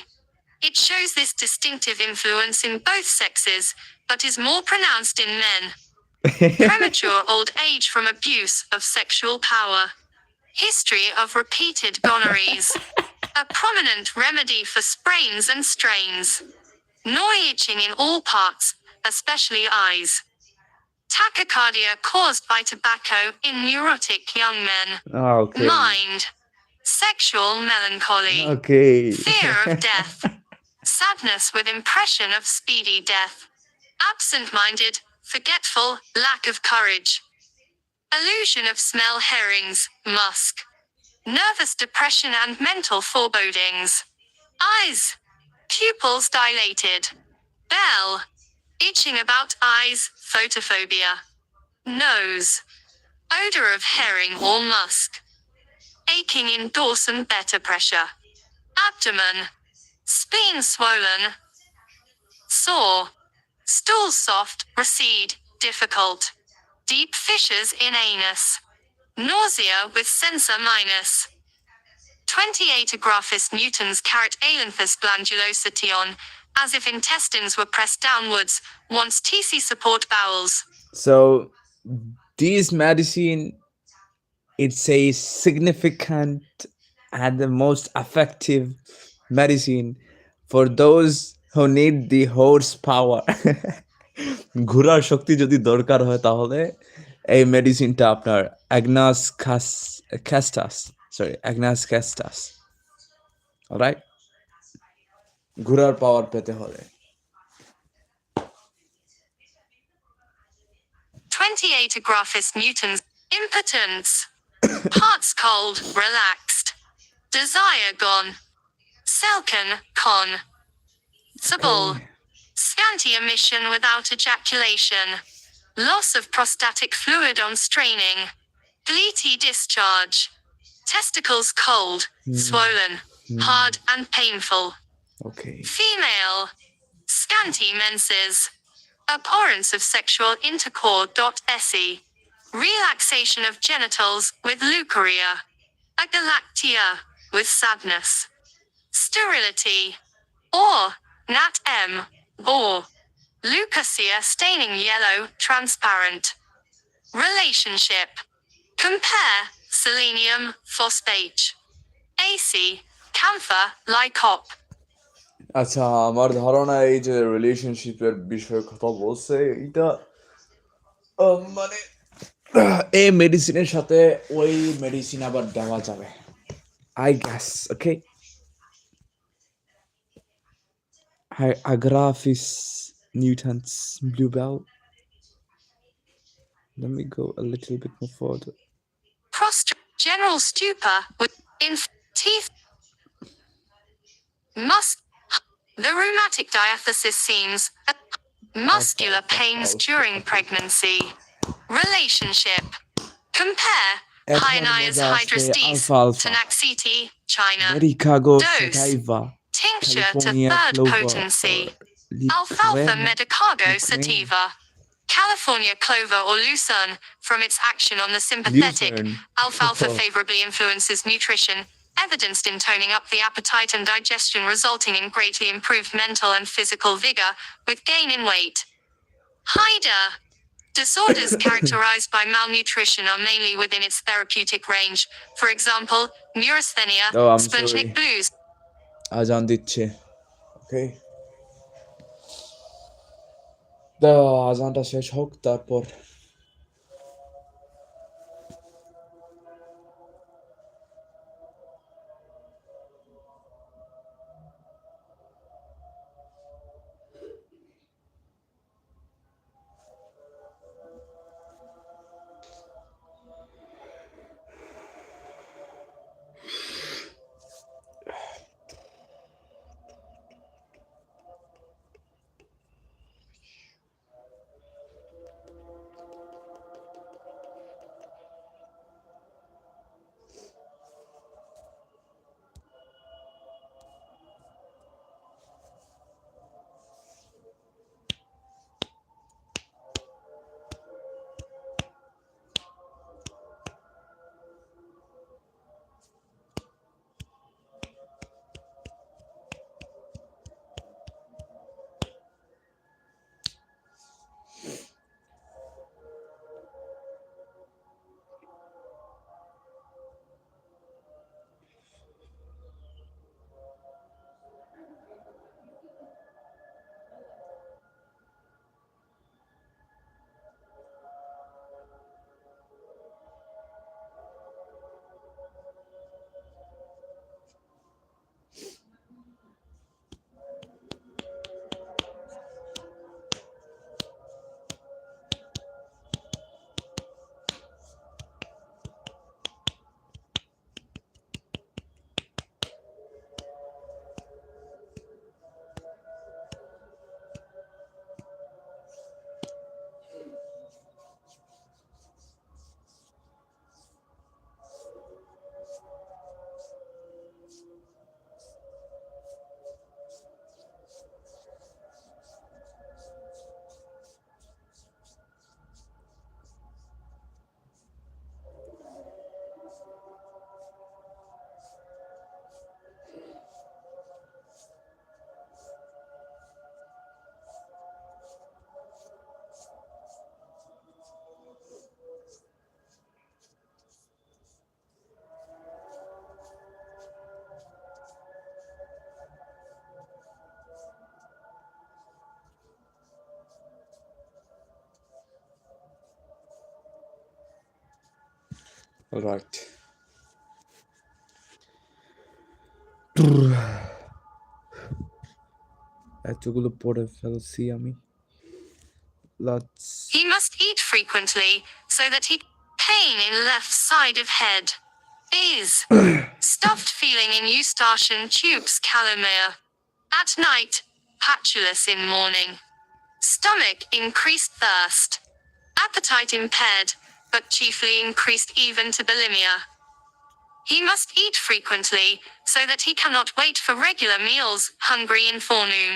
It shows this distinctive influence in both sexes, but is more pronounced in men. Premature old age from abuse of sexual power. History of repeated gonorrheas. A prominent remedy for sprains and strains. Gnawing itching in all parts, especially eyes. Tachycardia caused by tobacco in neurotic young men. Okay. Mind. Sexual melancholy. Okay. Fear of death. Sadness with impression of speedy death. Absent-minded, forgetful, lack of courage. Illusion of smell herrings, musk. Nervous depression and mental forebodings. Eyes. Pupils dilated. Bell. Itching about eyes, photophobia. Nose. Odor of herring or musk. Aching in dorsum beta pressure. Abdomen. Spleen swollen. Sore. Stool soft, recede, difficult. Deep fissures in anus. Nausea with sensor minus. 28 Agraphis newtons carat alanthus glandulosation, as if intestines were pressed downwards, wants TC support bowels. So this medicine, it's a significant and the most effective medicine for those who need the horsepower. ঘোড়ার শক্তি যদি দরকার হয় তাহলে এই মেডিসিনটা আপনার agnus ক্যাস্টাস, alright, ঘোড়ার পাওয়ার পেতে হলে 28 Agraphis newtons. Impotence. Hearts cold, relaxed. Desire gone. Selken, con. Sabal. Scanty emission without ejaculation. Loss of prostatic fluid on straining. Gleety discharge. Testicles cold, swollen, hard and painful. Okay. Female. Scanty menses. Abhorrence of sexual intercourse. Relaxation of genitals with leucorrhea. Agalactia with sadness. Sterility. Or, nat M. Or. Leucocia staining yellow, transparent. Relationship. Compare, selenium, phosphate. AC, camphor, lycop. আচ্ছা, আমার ধারণা এই যে রিলেশনশিপের বিষয়ে কথা বলছে এটা মানে এই মেডিসিনের সাথে ওই মেডিসিন আবার দেওয়া যাবে, I gas. Okay, Agraphis newtons bluebell. Let me go a little bit more further. General stupor with teeth. The rheumatic diathesis seems. Muscular pains during pregnancy. Relationship. Compare. Hyaenias hydrostes. Tenaxiti, China. Dose. Tincture to third potency. Alfalfa medicago sativa. California clover or lucerne, from its action on the sympathetic, alfalfa favorably influences nutrition, evidenced in toning up the appetite and digestion, resulting in greatly improved mental and physical vigor, with gain in weight. Haida. Disorders characterized by malnutrition are mainly within its therapeutic range. For example, neurasthenia, splenic blues. আজান দিচ্ছে, ওকে, আজানটা শেষ হোক তারপর right. এতগুলো পড়ে ফেলছি আমি। He must eat frequently, so that he pain in left side of head. Is stuffed feeling in eustachian tubes calomere. At night, patulous in morning. Stomach increased thirst. Appetite impaired, but chiefly increased even to bulimia. He must eat frequently, so that he cannot wait for regular meals, hungry in forenoon.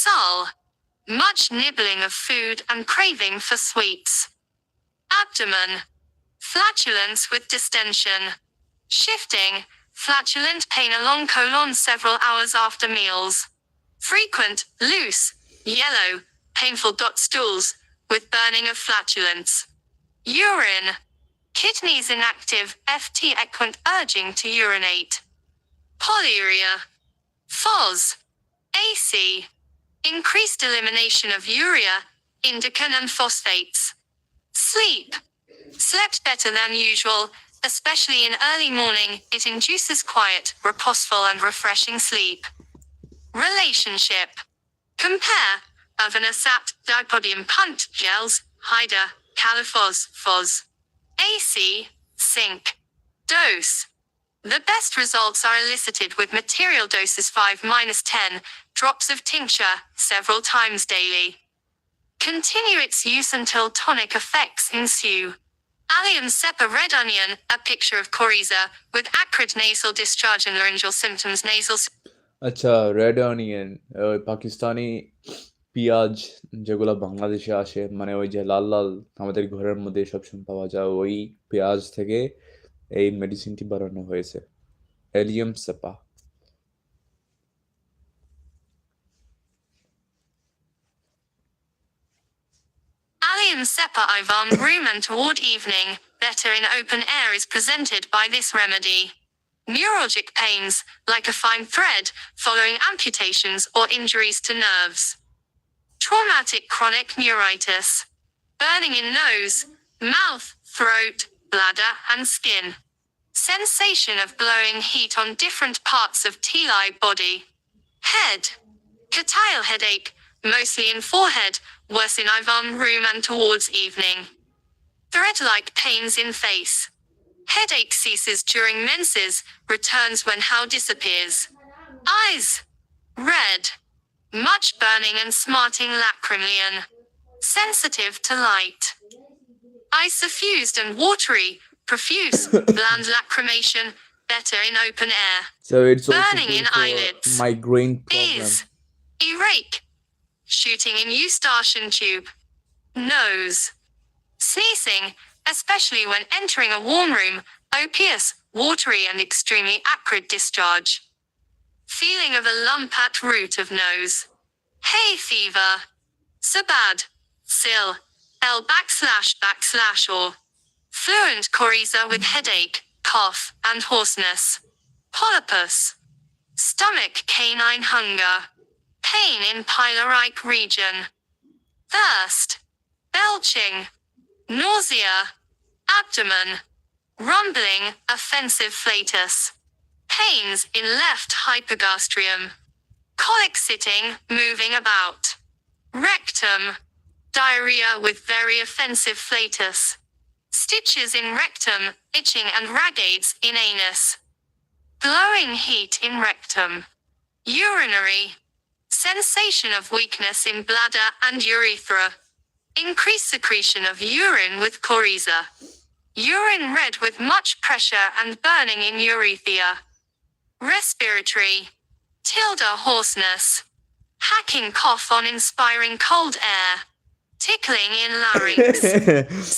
Sul. Much nibbling of food and craving for sweets. Abdomen. Flatulence with distension. Shifting, flatulent pain along colon several hours after meals. Frequent, loose, yellow, painful stools, with burning of flatulence. Urine. Kidneys inactive, FT equant urging to urinate. Polyuria. Phos. AC. Increased elimination of urea, indican and phosphates. Sleep. Slept better than usual, especially in early morning. It induces quiet, reposeful and refreshing sleep. Relationship. Compare Avanasat, dipodium punt gels, Hyder, Califos, Phos. AC, Zinc. Dose. The best results are elicited with material doses 5-10 drops of tincture, several times daily. Continue its use until tonic effects ensue. Allium cepa red onion, a picture of coryza, with acrid nasal discharge and laryngeal symptoms nasal. আচ্ছা, red onion, ওই পাকিস্তানি পেঁয়াজ যেগুলো বাংলাদেশে আসে, মানে ওই যে লাল লাল আমাদের ঘরের মধ্যে সবসময় পাওয়া যায়, ওই পেঁয়াজ থেকে এই মেডিসিনটি বানানো হয়েছে, allium সেপা। Allium cepa ivan room and toward evening, better in open air is presented by this remedy. Neuralgic pains, like a fine thread, following amputations or injuries to nerves. Traumatic chronic neuritis. Burning in nose, mouth, throat, bladder, and skin. Sensation of glowing heat on different parts of tili body. Head. Catyl headache, mostly in forehead, worse in ivan room and towards evening. Thread-like pains in face. Headache ceases during menses, returns when how disappears. Eyes. Red. Much burning and smarting lacrimalian. Sensitive to light. Eyes suffused and watery, profuse, bland lacrimation, better in open air. So it's also Burning good in for eyelids. migraine problem. Ears. Erake. Shooting in eustachian tube. Nose. Sneezing, especially when entering a warm room, opious, watery and extremely acrid discharge. Feeling of a lump at root of nose. Hay fever. Sabad. Sil. L or fluent coryza with headache, cough, and hoarseness. Polypus. Stomach canine hunger. Pain in pyloric region. Thirst. Belching. Nausea. Abdomen. Rumbling, offensive flatus. Pains in left hypogastrium. Colic sitting, moving about. Rectum. Diarrhea with very offensive flatus. Stitches in rectum, itching and ragades in anus. Glowing heat in rectum. Urinary. Sensation of weakness in bladder and urethra. Increased secretion of urine with coryza. Urine red with much pressure and burning in urethra. Respiratory. Tilda hoarseness. Hacking cough on inspiring cold air. Tickling in larynx.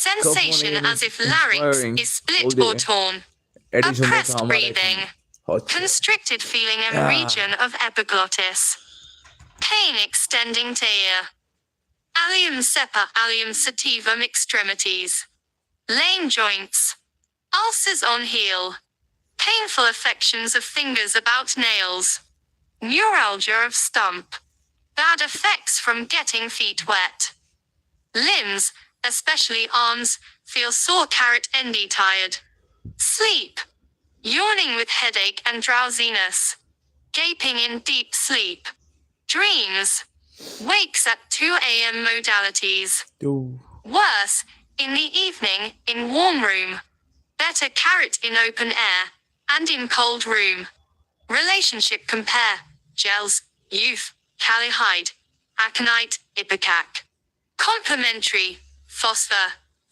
Sensation as if larynx is split or torn. Oppressed breathing. Constricted feeling in region of epiglottis. Pain extending to ear. Allium cepa, allium sativum extremities. Lame joints. Ulcers on heel. Painful affections of fingers about nails. Neuralgia of stump. Bad effects from getting feet wet. Limbs, especially arms, feel sore carrot endy tired. Sleep. Yawning with headache and drowsiness. Gaping in deep sleep. Dreams. Wakes at 2 a.m. modalities. Yo. Worse, in the evening, in warm room. Better carrot in open air, and in cold room. Relationship compare. Gels, youth, callihide, aconite, ipecac. Complementary, phosphor,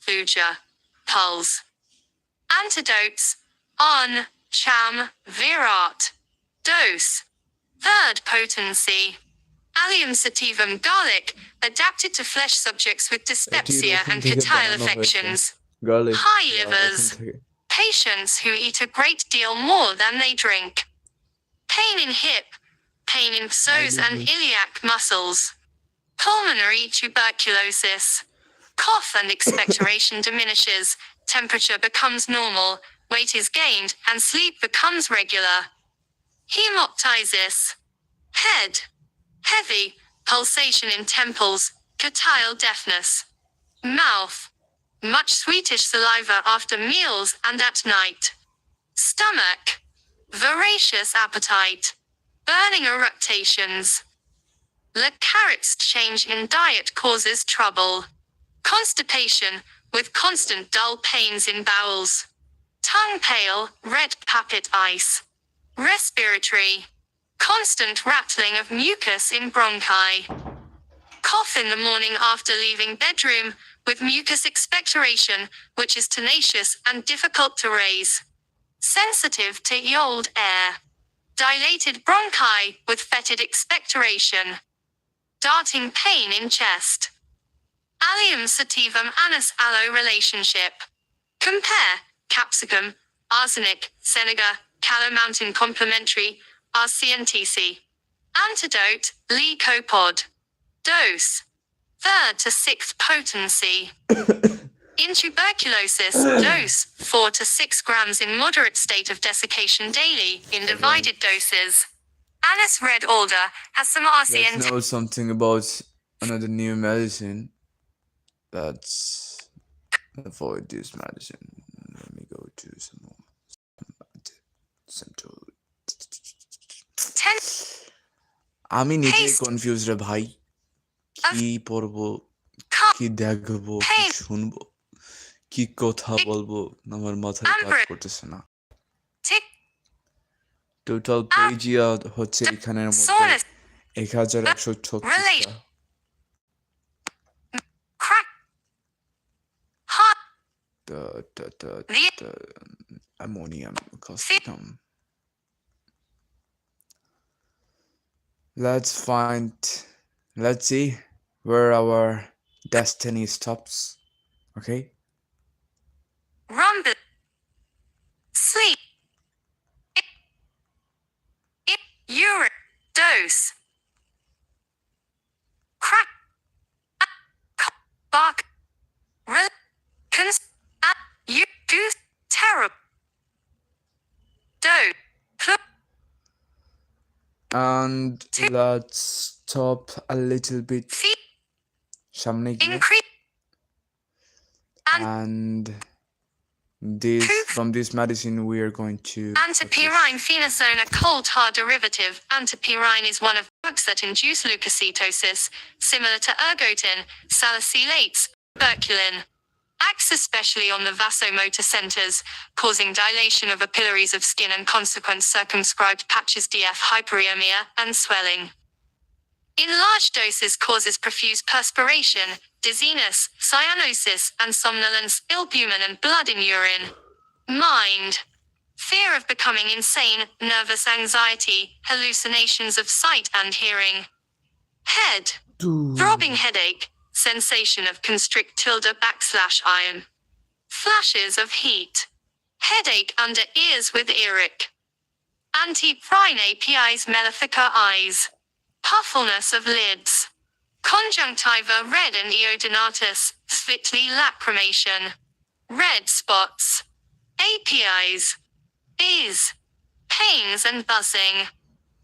fuja, pulse. Antidotes, on, cham, virat. Dose. Third potency. Allium sativum garlic, adapted to flesh subjects with dyspepsia and catarrhal affections. Garlic. High livers. Patients who eat a great deal more than they drink. Pain in hip. Pain in psoas and iliac muscles. Pulmonary tuberculosis. Cough and expectoration diminishes. Temperature becomes normal. Weight is gained and sleep becomes regular. Hemoptysis. Head. Heavy. Pulsation in temples. Catarrhal deafness. Mouth. Much sweetish saliva after meals and at night. Stomach. Voracious appetite. Burning eructations. Le carrot's change in diet causes trouble. Constipation, with constant dull pains in bowels. Tongue pale, red papit ice. Respiratory. Constant rattling of mucus in bronchi. Cough in the morning after leaving bedroom, with mucus expectoration, which is tenacious and difficult to raise. Sensitive to old air. Dilated bronchi, with fetid expectoration. Darting pain in chest. Allium sativum anise aloe relationship. Compare, capsicum, arsenic, Seneca, Callow Mountain complementary, RCNTC. Antidote, Lycopod. Dose. 3rd to 6th potency. In tuberculosis, dose 4 to 6 grams in moderate state of desiccation daily, in divided doses. Anise red alder has some Let's RCNTC. know something about another new medicine. Let's avoid this medicine. Let me go to some more. আমি নিজে confuse রে ভাই, কি পড়বো, কি দেখবো, কি শুনবো, কি কথা বলবো, আমার মাথায় কাজ করতেছে না। টোটাল পেজিয়া হচ্ছে এখানের মধ্যে 1136টা। Ammonium causticum. Let's see where our destiny stops. Okay? Rumble. Sleep. Urine. Dose. Crack. Bark. You do terrible. Dose. And let's stop a little bit. And from this medicine we are going to antipyrine phenazone, a coal tar derivative. Antipyrine is one of drugs that induce leukocytosis, similar to ergotin, salicylates, tuberculin. Acts especially on the vasomotor centers, causing dilation of capillaries of skin and consequent circumscribed patches, DF, hyperemia, and swelling. In large doses causes profuse perspiration, dizziness, cyanosis, and somnolence, albumin and blood in urine. Mind. Fear of becoming insane, nervous anxiety, hallucinations of sight and hearing. Head. Throbbing headache, sensation of constrict_iron. Flashes of heat. Headache under ears with earache. Anti-prine APIs mellifica eyes. Puffelness of lids. Conjunctiva red and eodonatus, svitli lacrimation. Red spots. APIs. Is. Pains and buzzing.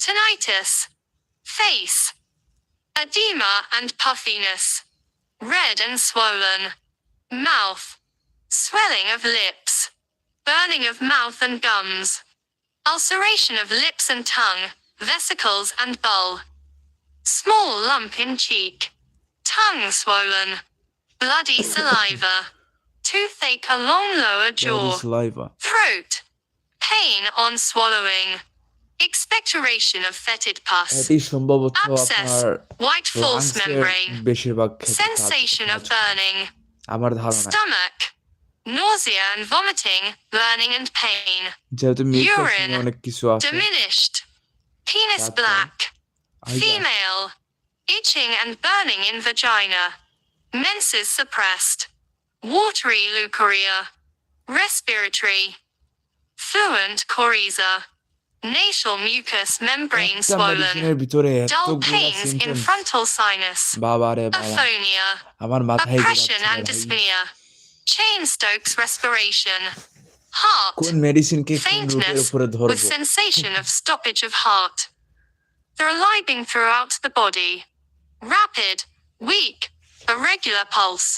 Tinnitus. Face. Edema and puffiness. Red and swollen. Mouth. Swelling of lips. burning of mouth and gums, ulceration of lips and tongue, vesicles and bull, small lump in cheek, tongue swollen, bloody saliva, toothache along lower jaw, saliva. throat, pain on swallowing, expectoration of fetid pus, এটি সম্ভবত abscess, আপনার white false লাংসের membrane, বেশিরভাগ ক্ষেত্রে sensation of burning, আমার ধারণা stomach, nausea and vomiting, burning and pain, যেহেতু urine, অনেক কিছু আছে diminished, penis That's black, I female, itching and burning in vagina, menses suppressed, watery leukorrhea, respiratory, fluent coryza, nasal mucous membrane একটা swollen, মেডিসিনের ভিতরে dull এতগুলো pains in symptoms frontal sinus, বাবা রে বাবা aphonia, আমার মাথায় oppression ঘুরাচ্ছে and ভাই dyspnea, Cheyne-Stokes respiration, heart, কোন মেডিসিনকে কোন রুটের faintness, উপরে with ধরবো sensation of stoppage of heart. Thrombolyping throughout the body. Rapid, weak, irregular pulse.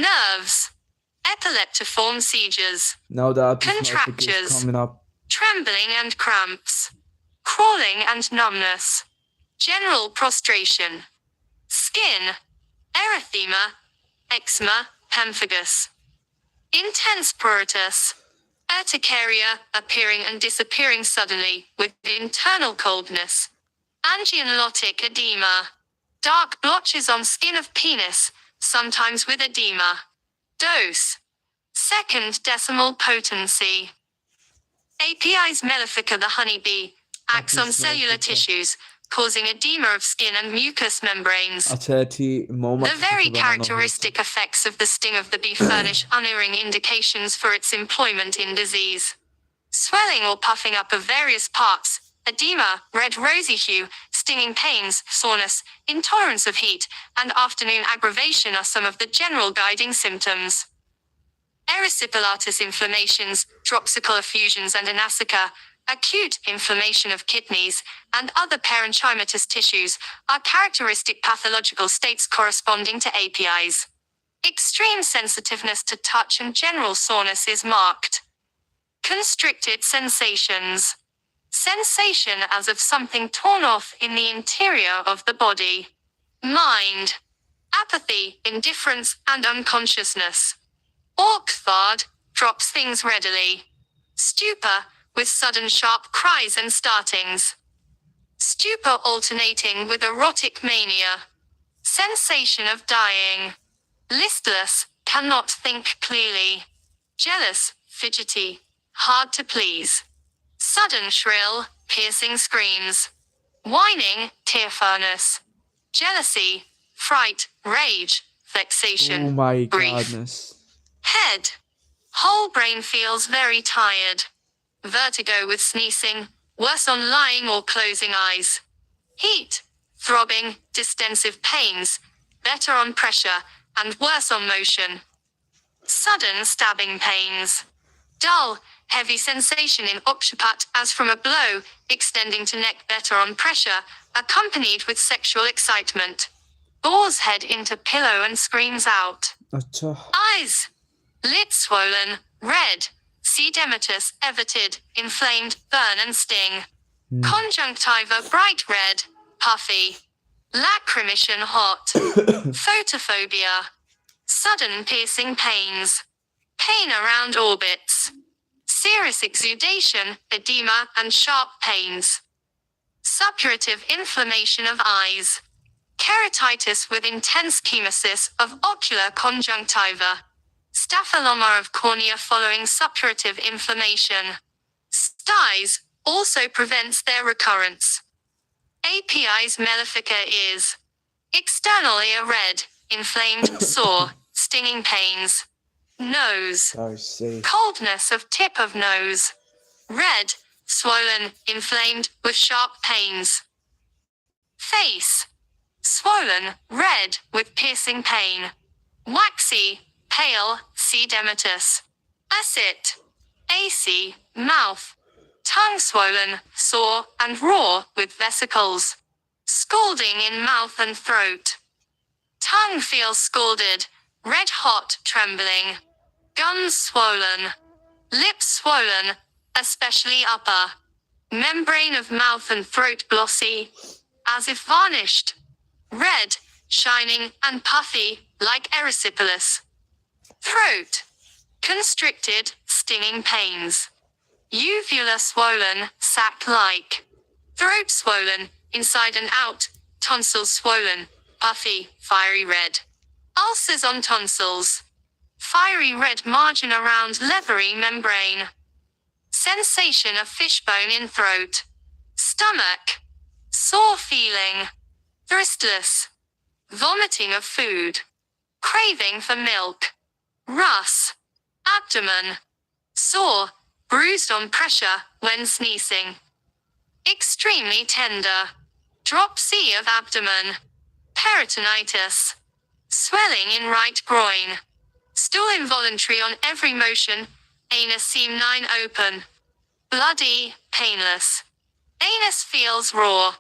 Nerves. Epileptiform seizures. now the epistemology Contractures. is coming up Trembling and cramps. Crawling and numbness. General prostration. Skin. Erythema. Eczema. Pemphigus. Intense pruritus. Urticaria, appearing and disappearing suddenly, with internal coldness. Angionotic edema. Dark blotches on skin of penis, sometimes with edema. Dose. Second decimal potency. APIs mellifica the honeybee, acts on cellular tissues, causing edema of skin and mucous membranes. আচ্ছা এটি The very characteristic effects of the sting of the bee furnish unerring indications for its employment in disease. Swelling or puffing up of various parts, edema, red rosy hue, stinging pains, soreness, intolerance of heat, and afternoon aggravation are some of the general guiding symptoms. Erysipelatous inflammations, dropsical effusions and anasica, acute inflammation of kidneys, and other parenchymatous tissues are characteristic pathological states corresponding to APIs. Extreme sensitiveness to touch and general soreness is marked. Constricted sensations. Sensation as of something torn off in the interior of the body. Mind. Apathy, indifference, and unconsciousness. Orkthard, drops things readily. Stupor, with sudden sharp cries and startings. Stupor alternating with erotic mania. Sensation of dying. Listless, cannot think clearly. Jealous, fidgety, hard to please. Sudden shrill, piercing screams. Whining, tearfulness. Jealousy, fright, rage, vexation, oh my grief. goodness Head. Whole brain feels very tired. Vertigo with sneezing, worse on lying or closing eyes. Heat. Throbbing, distensive pains, better on pressure, and worse on motion. Sudden stabbing pains. Dull, heavy sensation in occipital as from a blow, extending to neck better on pressure, accompanied with sexual excitement. Bores head into pillow and screams out. আচ্ছা Eyes. Lid swollen, red. Edematous, everted, inflamed, burn and sting. Conjunctiva bright red, puffy. Lacrimission hot. Photophobia. Sudden piercing pains. Pain around orbits. Serous exudation, edema and sharp pains. Suppurative inflammation of eyes. Keratitis with intense chemosis of ocular conjunctiva. Staphyloma of cornea following suppurative inflammation. Styes, also prevents their recurrence. APIs mellifica is externally a red, inflamed, sore, stinging pains. Nose. I see Coldness of tip of nose. Red, swollen, inflamed, with sharp pains. Face. Swollen, red, with piercing pain. Waxy, pale, edematous. Acid. Achy, mouth. Tongue swollen, sore, and raw, with vesicles. Scalding in mouth and throat. Tongue feels scalded, red hot, trembling. Gums swollen. Lips swollen, especially upper. Membrane of mouth and throat glossy, as if varnished. Red, shining, and puffy, like erysipelas. Throat. Constricted, stinging pains. Uvula swollen, sac-like. Throat swollen, inside and out. Tonsils swollen, puffy, fiery red. Ulcers on tonsils. Fiery red margin around leathery membrane. Sensation of fishbone in throat. Stomach. Sore feeling. Thirstles. Vomiting of food. Craving for milk. Rus. Abdomen. Sore, bruised on pressure when sneezing. Extremely tender. Dropsy of abdomen. Peritonitis. Swelling in right groin. Stool involuntary on every motion. Anus seam 9 open. Bloody, painless. Anus feels raw.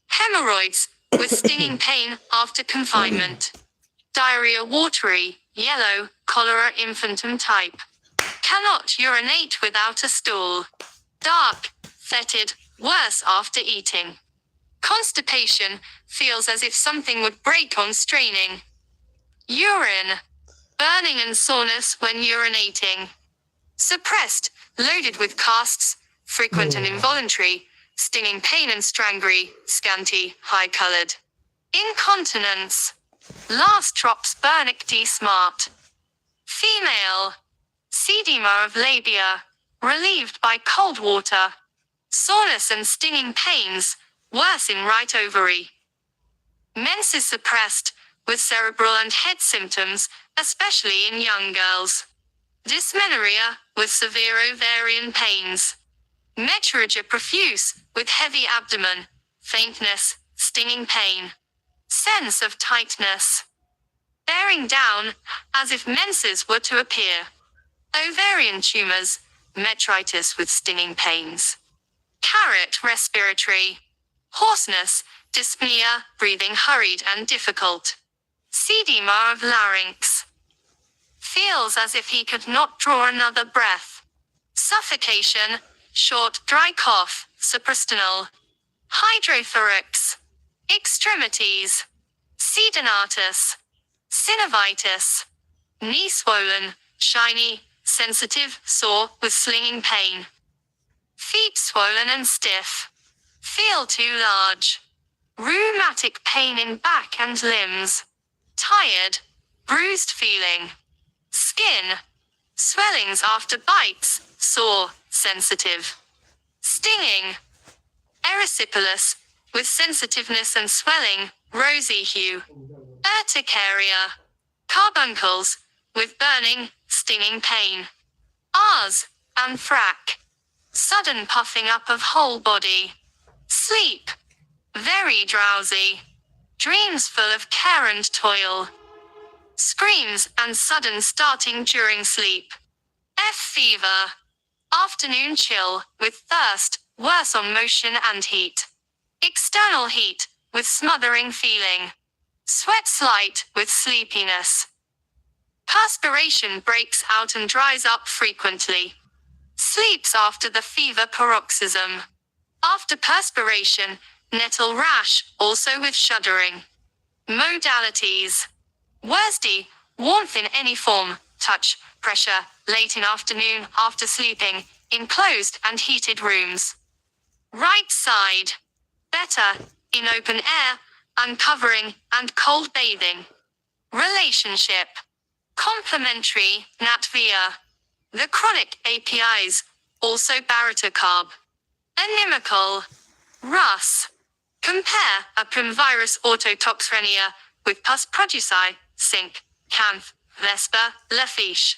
Hemorrhoids, with stinging pain after confinement. Diarrhea watery, yellow, cholera infantum type. Cannot urinate without a stool. Dark, fetid, worse after eating. Constipation, feels as if something would break on straining. Urine. Burning and soreness when urinating. Suppressed, loaded with casts, frequent and involuntary, stinging pain and strangry, scanty, high-colored. Incontinence. Last drops burnic d smart. Female. Sedema of labia, relieved by cold water. Soreness and stinging pains, worse in right ovary. Menses suppressed, with cerebral and head symptoms, especially in young girls. Dysmenorrhea, with severe ovarian pains. Metrorrhagia profuse, with heavy abdomen, faintness, stinging pain. Sense of tightness. Bearing down, as if menses were to appear. Ovarian tumors, metritis with stinging pains. Carrot respiratory. Hoarseness, dyspnea, breathing hurried and difficult. Sedema of larynx. Feels as if he could not draw another breath. Suffocation, short, dry cough, suprastenal. Hydrothorax. Extremities. Sedenatus. Synovitis. Knee swollen, shiny, sensitive, sore, with slinging pain. Feet swollen and stiff. Feel too large. Rheumatic pain in back and limbs. Tired, bruised feeling. Skin. Swellings after bites, sore, sensitive. Stinging. Erysipelas, with sensitiveness and swelling, rosy hue. Urticaria. Carbuncles, with burning, stinging pain. Ars, anthrac. Sudden puffing up of whole body. Sleep. Very drowsy. Dreams full of care and toil. Screams and sudden starting during sleep. F fever. Afternoon chill, with thirst, worse on motion and heat. External heat, with smothering feeling. Sweat slight, with sleepiness. Perspiration breaks out and dries up frequently. Sleeps after the fever paroxysm. After perspiration, nettle rash, also with shuddering. Modalities. Worsdy, warmth in any form, touch, pressure, late in afternoon, after sleeping, in closed and heated rooms. Right side. Better, in open air, uncovering, and cold bathing. Relationship. Complementary, nat via. The chronic APIs, also barotocarb. Inimical. Rus. Compare Apim virus autotoxemia with pus produci, Sync, Canth, Vespa, Lafiche.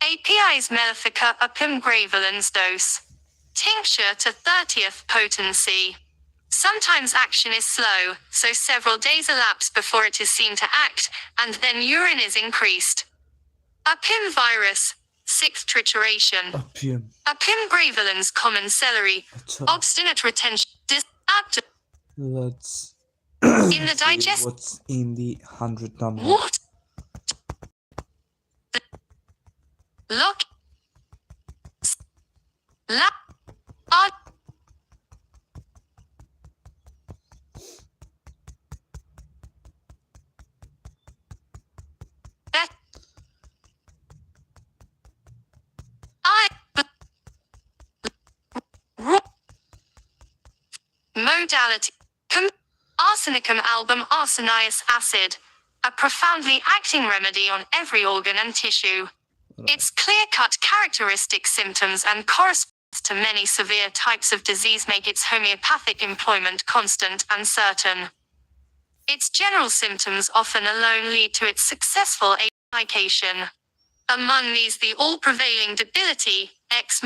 APIs mellifica Apim gravelans dose. Tincture to 30th potency. Sometimes action is slow, so several days elapse before it is seen to act, and then urine is increased. Apim virus, 6th trituration. Apim gravelans common celery. Obstinate retention. Let's In the see digest. what's in the 100 number. What? Lock. Modality. Arsenicum album arsenious acid. A profoundly acting remedy on every organ and tissue. Its clear-cut characteristic symptoms and corresponds to many severe types of disease make its homeopathic employment constant and certain. Its general symptoms often alone lead to its successful application. Among these the all-prevailing debility, X-,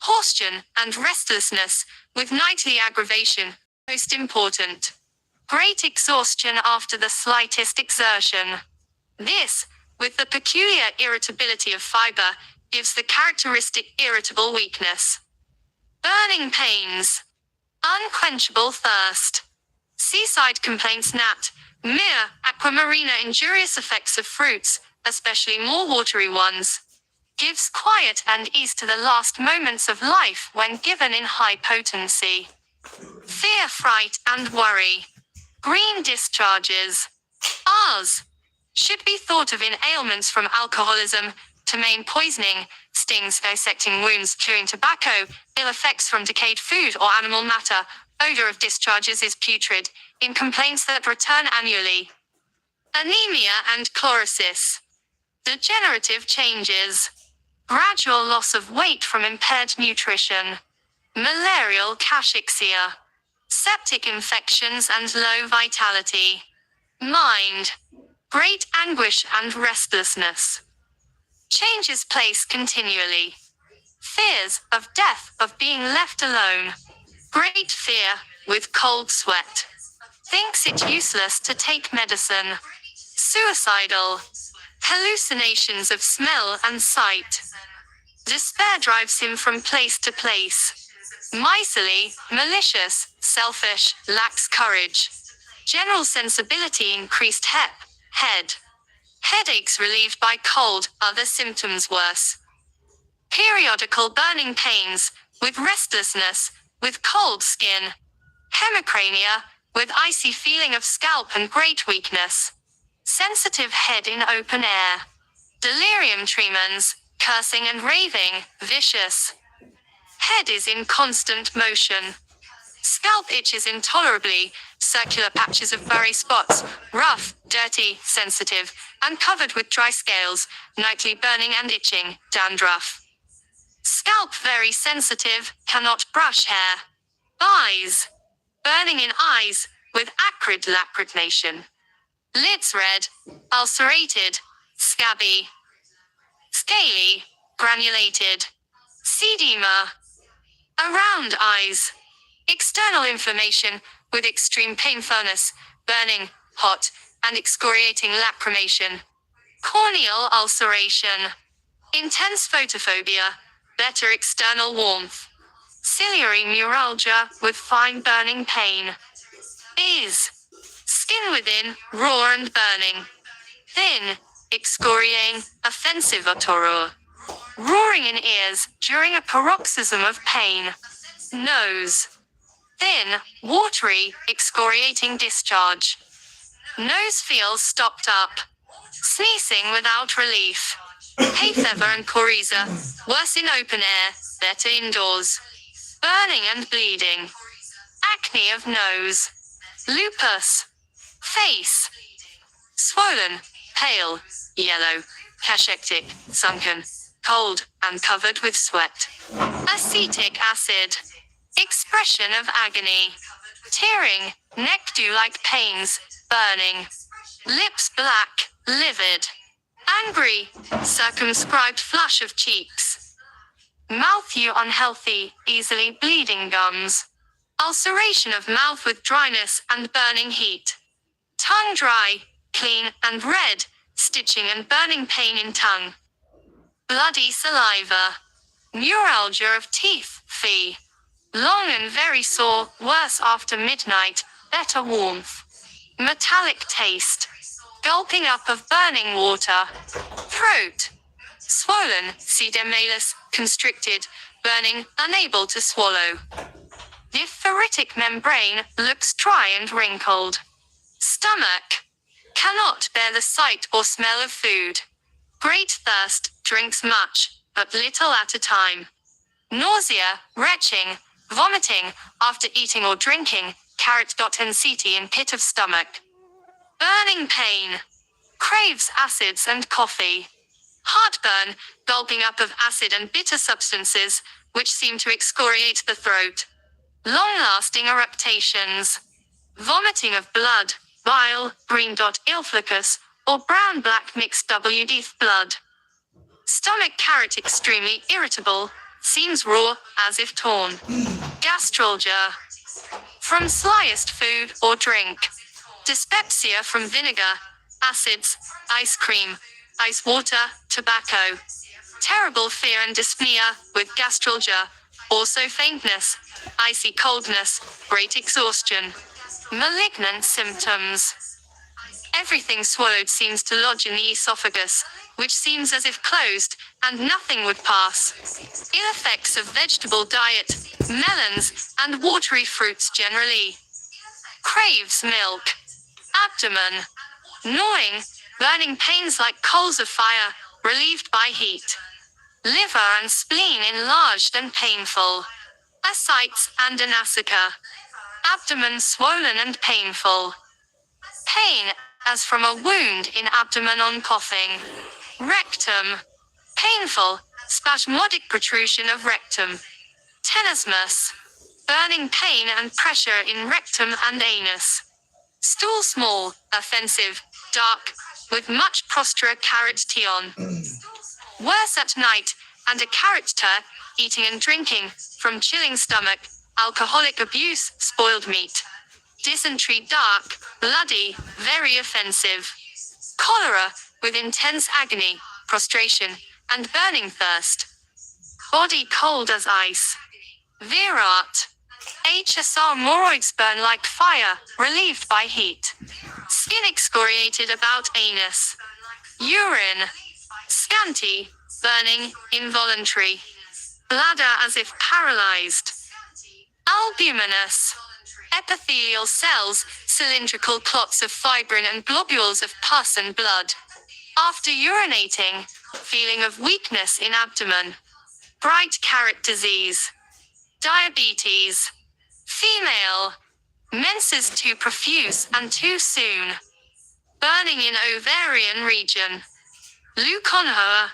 exhaustion, and restlessness, with nightly aggravation, most important. Great exhaustion after the slightest exertion. This, with the peculiar irritability of fiber, gives the characteristic irritable weakness. Burning pains. Unquenchable thirst. Seaside complaints gnat, mere, aquamarina injurious effects of fruits, especially more watery ones. Gives quiet and ease to the last moments of life when given in high potency. Fear, fright, and worry. Green discharges. Rs. Should be thought of in ailments from alcoholism, to main poisoning, stings, dissecting wounds, chewing tobacco, ill effects from decayed food or animal matter. Odor of discharges is putrid, in complaints that return annually. Anemia and chlorosis. Degenerative changes. Gradual loss of weight from impaired nutrition. Malarial cachexia. Septic infections and low vitality. Mind. Great anguish and restlessness. Changes place continually. Fears of death, of being left alone. Great fear, with cold sweat. Thinks it useless to take medicine. Suicidal. Hallucinations of smell and sight. Despair drives him from place to place. Miserly, malicious, selfish, lacks courage. General sensibility increased head. Headaches relieved by cold, other symptoms worse. Periodical burning pains, with restlessness, with cold skin. Hemicrania, with icy feeling of scalp and great weakness. Sensitive head in open air. Delirium tremens, cursing and raving, vicious. Head is in constant motion. Scalp itches intolerably, circular patches of furry spots, rough, dirty, sensitive, and covered with dry scales, nightly burning and itching, dandruff. Scalp very sensitive, cannot brush hair. Eyes. Burning in eyes, with acrid lacrimation. Lids red, ulcerated, scabby. Scaly, granulated. Sedema. Around eyes. External inflammation, with extreme painfulness, burning, hot, and excoriating lacrimation. Corneal ulceration. Intense photophobia, better external warmth. Ciliary neuralgia, with fine burning pain. Is. Skin within, raw and burning. Thin, excoriating, offensive otoror. Roaring in ears, during a paroxysm of pain. Nose. Thin, watery, excoriating discharge. Nose feels stopped up. Sneezing without relief. Hay fever and coryza, worse in open air, better indoors. Burning and bleeding. Acne of nose. Lupus. Face. Swollen, pale, yellow, cachectic, sunken, cold, and covered with sweat. Acetic acid. Expression of agony. Tearing, neck dew-like pains, burning. Lips black, livid. Angry, circumscribed flush of cheeks. Mouth hue unhealthy, easily bleeding gums. Ulceration of mouth with dryness and burning heat. Tongue dry, clean, and red, stitching and burning pain in tongue. Bloody saliva. Neuralgia of teeth, fee. Long and very sore, worse after midnight, better warmth. Metallic taste. Gulping up of burning water. Throat. Swollen, sedemalis, constricted, burning, unable to swallow. The ferritic membrane looks dry and wrinkled. Stomach. Cannot bear the sight or smell of food. Great thirst, drinks much, but little at a time. Nausea, retching, Vomiting, after eating or drinking, carrot.nct in pit of stomach. Burning pain. Craves acids and coffee. Heartburn, gulping up of acid and bitter substances, which seem to excoriate the throat. Long-lasting eruptations. Vomiting of blood, bile, green.ilflicus, or brown-black mixed WD blood. Stomach carrot extremely irritable, seems raw, as if torn. Gastralgia. From slyest food or drink. Dyspepsia from vinegar, acids, ice cream, ice water, tobacco. Terrible fear and dyspnea, with gastralgia. Also faintness, icy coldness, great exhaustion. Malignant symptoms. Everything swallowed seems to lodge in the esophagus, which seems as if closed, and nothing would pass. Ill effects of vegetable diet, melons, and watery fruits generally. Craves milk. Abdomen. Gnawing, burning pains like coals of fire, relieved by heat. Liver and spleen enlarged and painful. Ascites and anasica. Abdomen swollen and painful. Pain, as from a wound in abdomen on coughing. Rectum. Painful, spasmodic protrusion of rectum. Tenesmus. Burning pain and pressure in rectum and anus. Stool small, offensive, dark, with much prostra carrot tion. Worse at night, and a character, eating and drinking, from chilling stomach, alcoholic abuse, spoiled meat. Dysentery dark, bloody, very offensive. Cholera, with intense agony, prostration, and burning thirst. Body cold as ice. Virat. HSR moroids burn like fire, relieved by heat. Skin excoriated about anus. Urine. Scanty, burning, involuntary. Bladder as if paralyzed. Albuminous. Epithelial cells, cylindrical clots of fibrin and globules of pus and blood. After urinating, feeling of weakness in abdomen. Bright carrot disease. Diabetes. Female. Menses too profuse and too soon. Burning in ovarian region. Leukonhoa.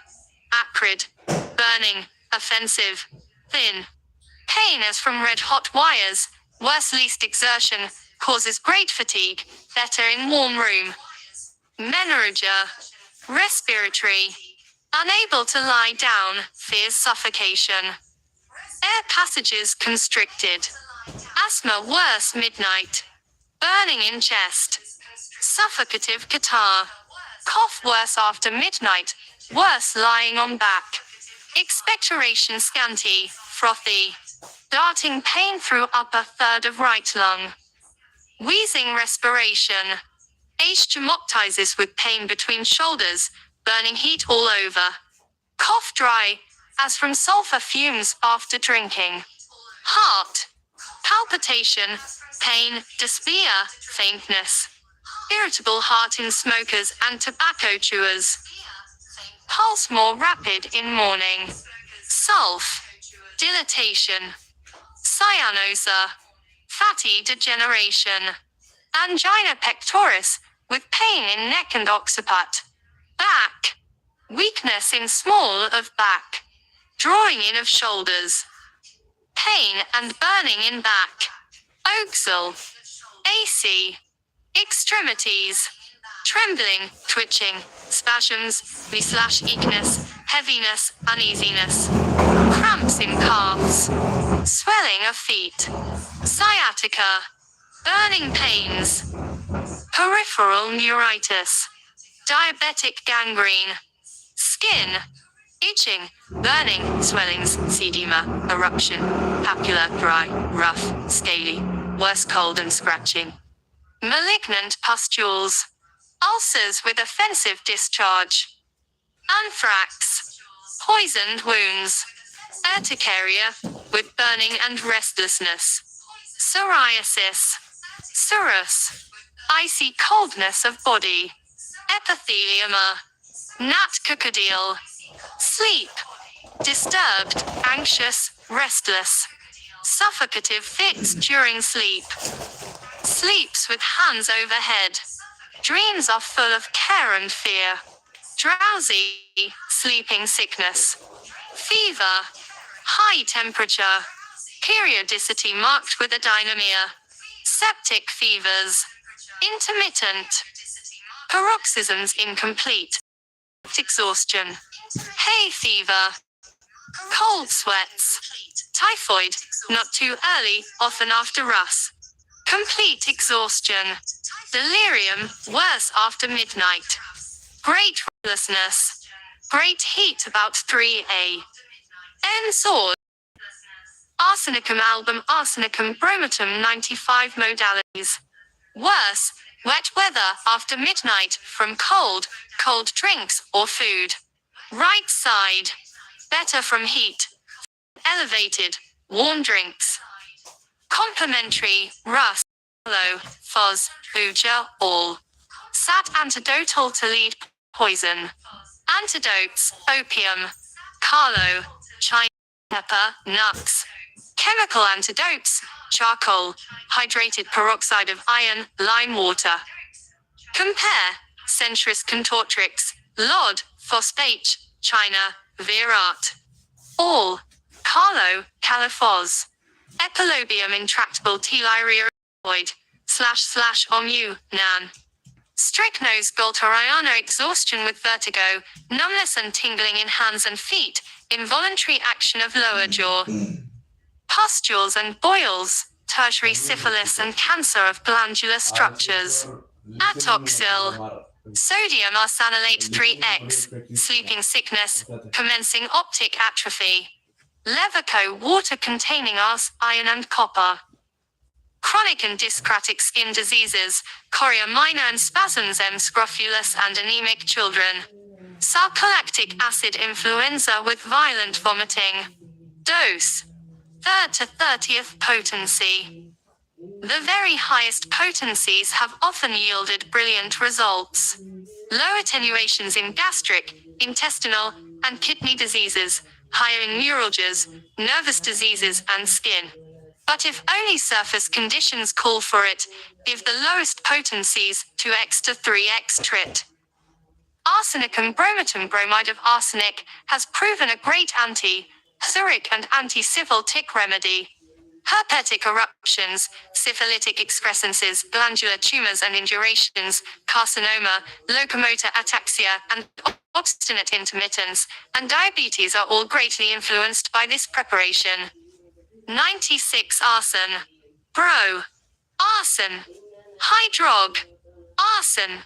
Acrid. Burning, offensive, thin. Pain as from red-hot wires, worse least exertion, causes great fatigue, better in warm room. Menorrhagia. Respiratory. Unable to lie down, fears suffocation. Air passages constricted. Asthma worse midnight. Burning in chest. Suffocative catarrh. Cough worse after midnight, worse lying on back. Expectoration scanty, frothy. Darting pain through upper third of right lung. Wheezing respiration. H-gemoptysis with pain between shoulders, burning heat all over. Cough dry, as from sulfur fumes after drinking. Heart. Palpitation, pain, dyspnea, faintness. Irritable heart in smokers and tobacco chewers. Pulse more rapid in morning. Sulf. Dilatation. Cyanosa. Fatty degeneration. Angina pectoris, with pain in neck and occiput. Back. Weakness in small of back. Drawing in of shoulders. Pain and burning in back. Oxal. AC. Extremities. Trembling, twitching, spasms, /eakness, heaviness, uneasiness. Cramps in calves. Swelling of feet. Sciatica. Burning pains. Peripheral neuritis. Diabetic gangrene. Skin. Itching, burning, swellings, edema, eruption, papilla, dry, rough, scaly, worse cold and scratching. Malignant pustules. Ulcers with offensive discharge. Anthrax. Poisoned wounds. Urticaria, with burning and restlessness. Psoriasis. Psoriasis. Icy coldness of body. Epithelioma. Gnat cocodile. Sleep. Disturbed, anxious, restless. Suffocative fits during sleep. Sleeps with hands overhead. Dreams are full of care and fear. Drowsy, sleeping sickness. Fever, high temperature. Periodicity marked with adynemia. Septic fevers. Intermittent. Paroxysms incomplete. Exhaustion. Hay fever. Cold sweats. Typhoid, not too early, often after RUS. Complete exhaustion. Delirium, worse after midnight. Great restlessness. Great heat about 3 A. Sword. Arsenicum album Arsenicum bromatum 95 modalities. Worse, wet weather after midnight from cold drinks or food. Right side. Better from heat. Elevated, warm drinks. Complementary, RUS, Aloe, Fos, Uja, all. Sat antidotal to lead poison. Antidotes, opium, Carlo, China pepper, nuts. Chemical antidotes, charcoal, hydrated peroxide of iron, lime water. Compare, Centris contortrix, Lod, phosphate, China, Virat. All, Carlo, Califos. Epilobium intractable telirioid, / omu, nan. Strychnose Golteriano exhaustion with vertigo, numbness and tingling in hands and feet, involuntary action of lower jaw. Pustules and boils, tertiary syphilis and cancer of glandular structures. Atoxyl. Sodium arsenalate 3X, sleeping sickness, commencing optic atrophy. Levoco water containing iron and copper. Chronic and dyscratic skin diseases, chorea minor and spasms M. scrofulous and anemic children. Sarcolactic acid influenza with violent vomiting. Dose. 3rd to 30th potency. The very highest potencies have often yielded brilliant results. Low attenuations in gastric, intestinal, and kidney diseases, higher in neuralgias, nervous diseases and skin. But if only surface conditions call for it, give the lowest potencies 2x to 3x trit. Arsenicum bromatum bromide of arsenic has proven a great anti-psoriatic and anti-syphilitic remedy. Herpetic eruptions, syphilitic excrescences, glandular tumors and indurations, carcinoma, locomotor ataxia, and obstinate intermittence, and diabetes are all greatly influenced by this preparation. 96 Arsen. Bro. Arsen. Hydrog. Arsen.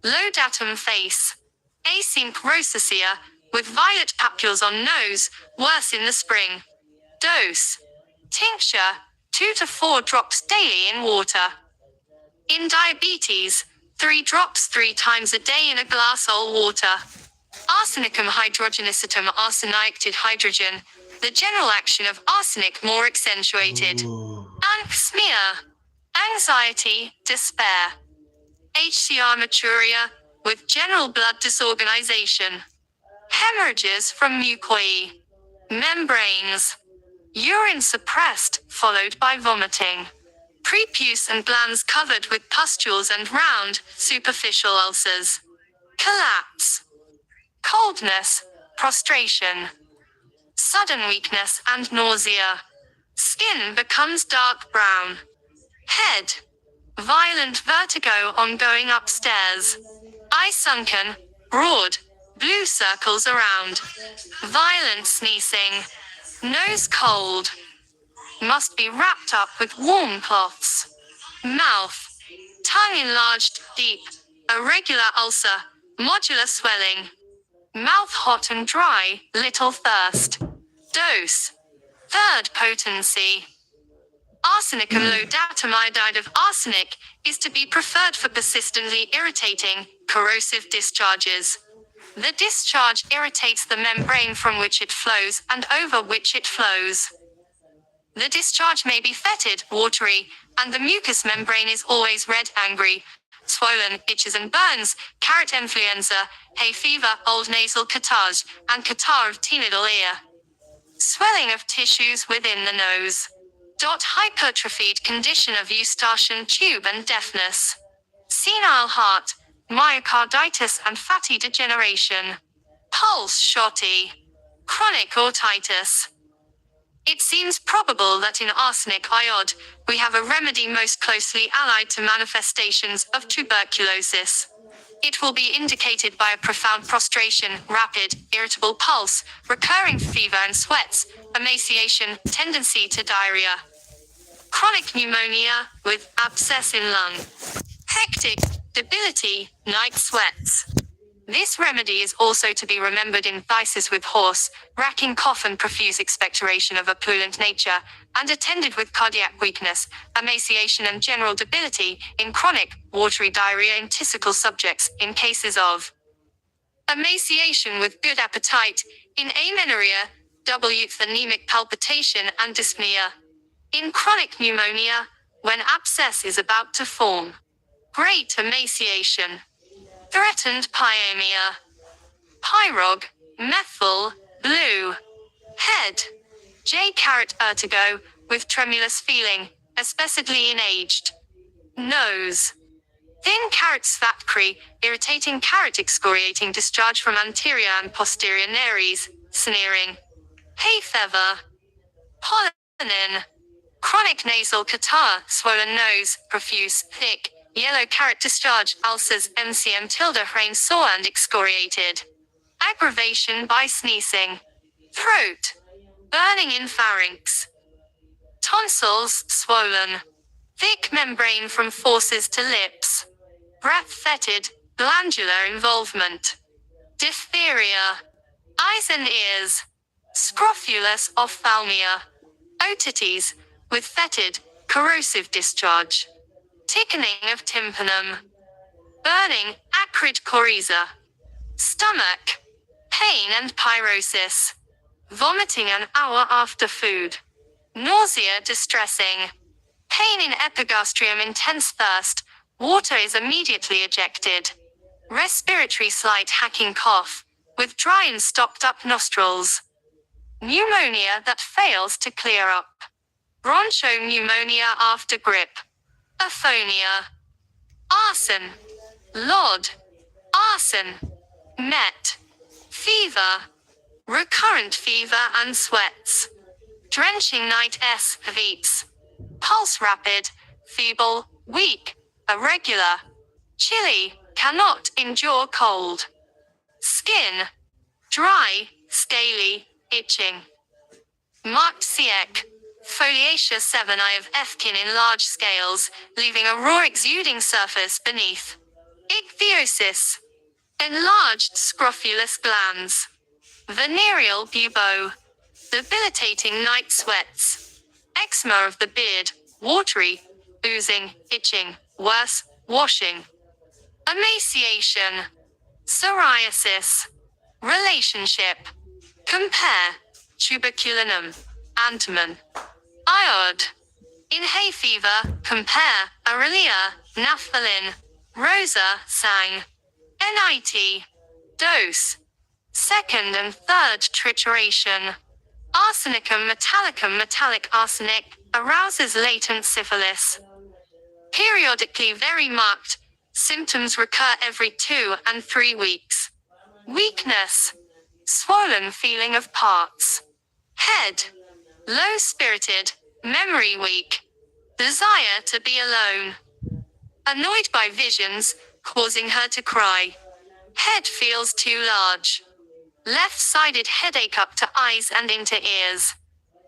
Low datum face. Async rosacea, with violet papules on nose, worse in the spring. Dose. Tincture, 2 to 4 drops daily in water. In diabetes, 3 drops 3 times a day in a glass of water. Arsenicum hydrogenacetum arsenicted hydrogen, the general action of arsenic more accentuated. Anxmia, anxiety, despair. HCR maturia, with general blood disorganization. Hemorrhages from mucoid. Membranes. Urine suppressed, followed by vomiting. Prepuce and glands covered with pustules and round, superficial ulcers. Collapse. Coldness, prostration. Sudden weakness and nausea. Skin becomes dark brown. Head. Violent vertigo on going upstairs. Eye sunken, broad, blue circles around. Violent sneezing. Nose cold. Must be wrapped up with warm cloths. Mouth. Tongue enlarged, deep. Irregular ulcer. Modular swelling. Mouth hot and dry, little thirst. Dose. 3rd potency. Arsenicum low datum iodide of arsenic is to be preferred for persistently irritating, corrosive discharges. The discharge irritates the membrane from which it flows and over which it flows. The discharge may be fetid, watery, and the mucous membrane is always red, angry, swollen, itches and burns, carrot influenza, hay fever, old nasal catarrh, and catarrh of tenidal ear. Swelling of tissues within the nose. Hypertrophied condition of eustachian tube and deafness. Senile heart, myocarditis and fatty degeneration. Pulse shorty. Chronic otitis. It seems probable that in arsenic iod, we have a remedy most closely allied to manifestations of tuberculosis. It will be indicated by a profound prostration, rapid, irritable pulse, recurring fever and sweats, emaciation, tendency to diarrhea. Chronic pneumonia, with abscess in lung. Hectic, debility, night sweats. This remedy is also to be remembered in phthisis with hoarse, racking cough and profuse expectoration of a pulent nature, and attended with cardiac weakness, emaciation and general debility, in chronic, watery diarrhea in tisical subjects, in cases of emaciation with good appetite, in amenorrhea, anemic palpitation and dyspnea. In chronic pneumonia, when abscess is about to form. Great emaciation. Threatened pyemia. Pyrog, methyl, blue. Head. Vertigo, with tremulous feeling, especially in aged. Nose. Thin sphacry, irritating excoriating discharge from anterior and posterior nares, sneering. Hay feather. Pollen. Chronic nasal catarrh, swollen nose, profuse, thick, yellow discharge, ulcers, MCM rain sore and excoriated. Aggravation by sneezing. Throat. Burning in pharynx. Tonsils, swollen. Thick membrane from fauces to lips. Breath fetid, glandular involvement. Diphtheria. Eyes and ears. Scrofulous ophthalmia. Otitis, with fetid, corrosive discharge. Thickening of tympanum. Burning, acrid coryza. Stomach. Pain and pyrosis. Vomiting an hour after food. Nausea distressing. Pain in epigastrium, intense thirst. Water is immediately ejected. Respiratory slight hacking cough, with dry and stopped up nostrils. Pneumonia that fails to clear up. Bronchopneumonia after grip. Aphonia. Arson. Lod. Arson. Met. Fever. Recurrent fever and sweats. Drenching night veets. Pulse rapid, feeble, weak, irregular. Chilly, cannot endure cold. Skin. Dry, scaly, itching. Marked celiac. Foliaceous 7I of Efkin in large scales, leaving a raw exuding surface beneath. Ichthyosis. Enlarged scrofulous glands. Venereal bubo. Debilitating night sweats. Eczema of the beard, watery, oozing, itching, worse, washing. Emaciation. Psoriasis. Relationship. Compare. Tuberculinum. Antimon. Iod. In hay fever, compare, Aurelia, naphthalin, rosa, sang. NIT. Dose. Second and third trituration. Arsenicum metallicum. Metallic arsenic arouses latent syphilis. Periodically very marked, symptoms recur every 2 and 3 weeks. Weakness. Swollen feeling of parts. Head. Low-spirited, memory weak. Desire to be alone. Annoyed by visions, causing her to cry. Head feels too large. Left-sided headache up to eyes and into ears.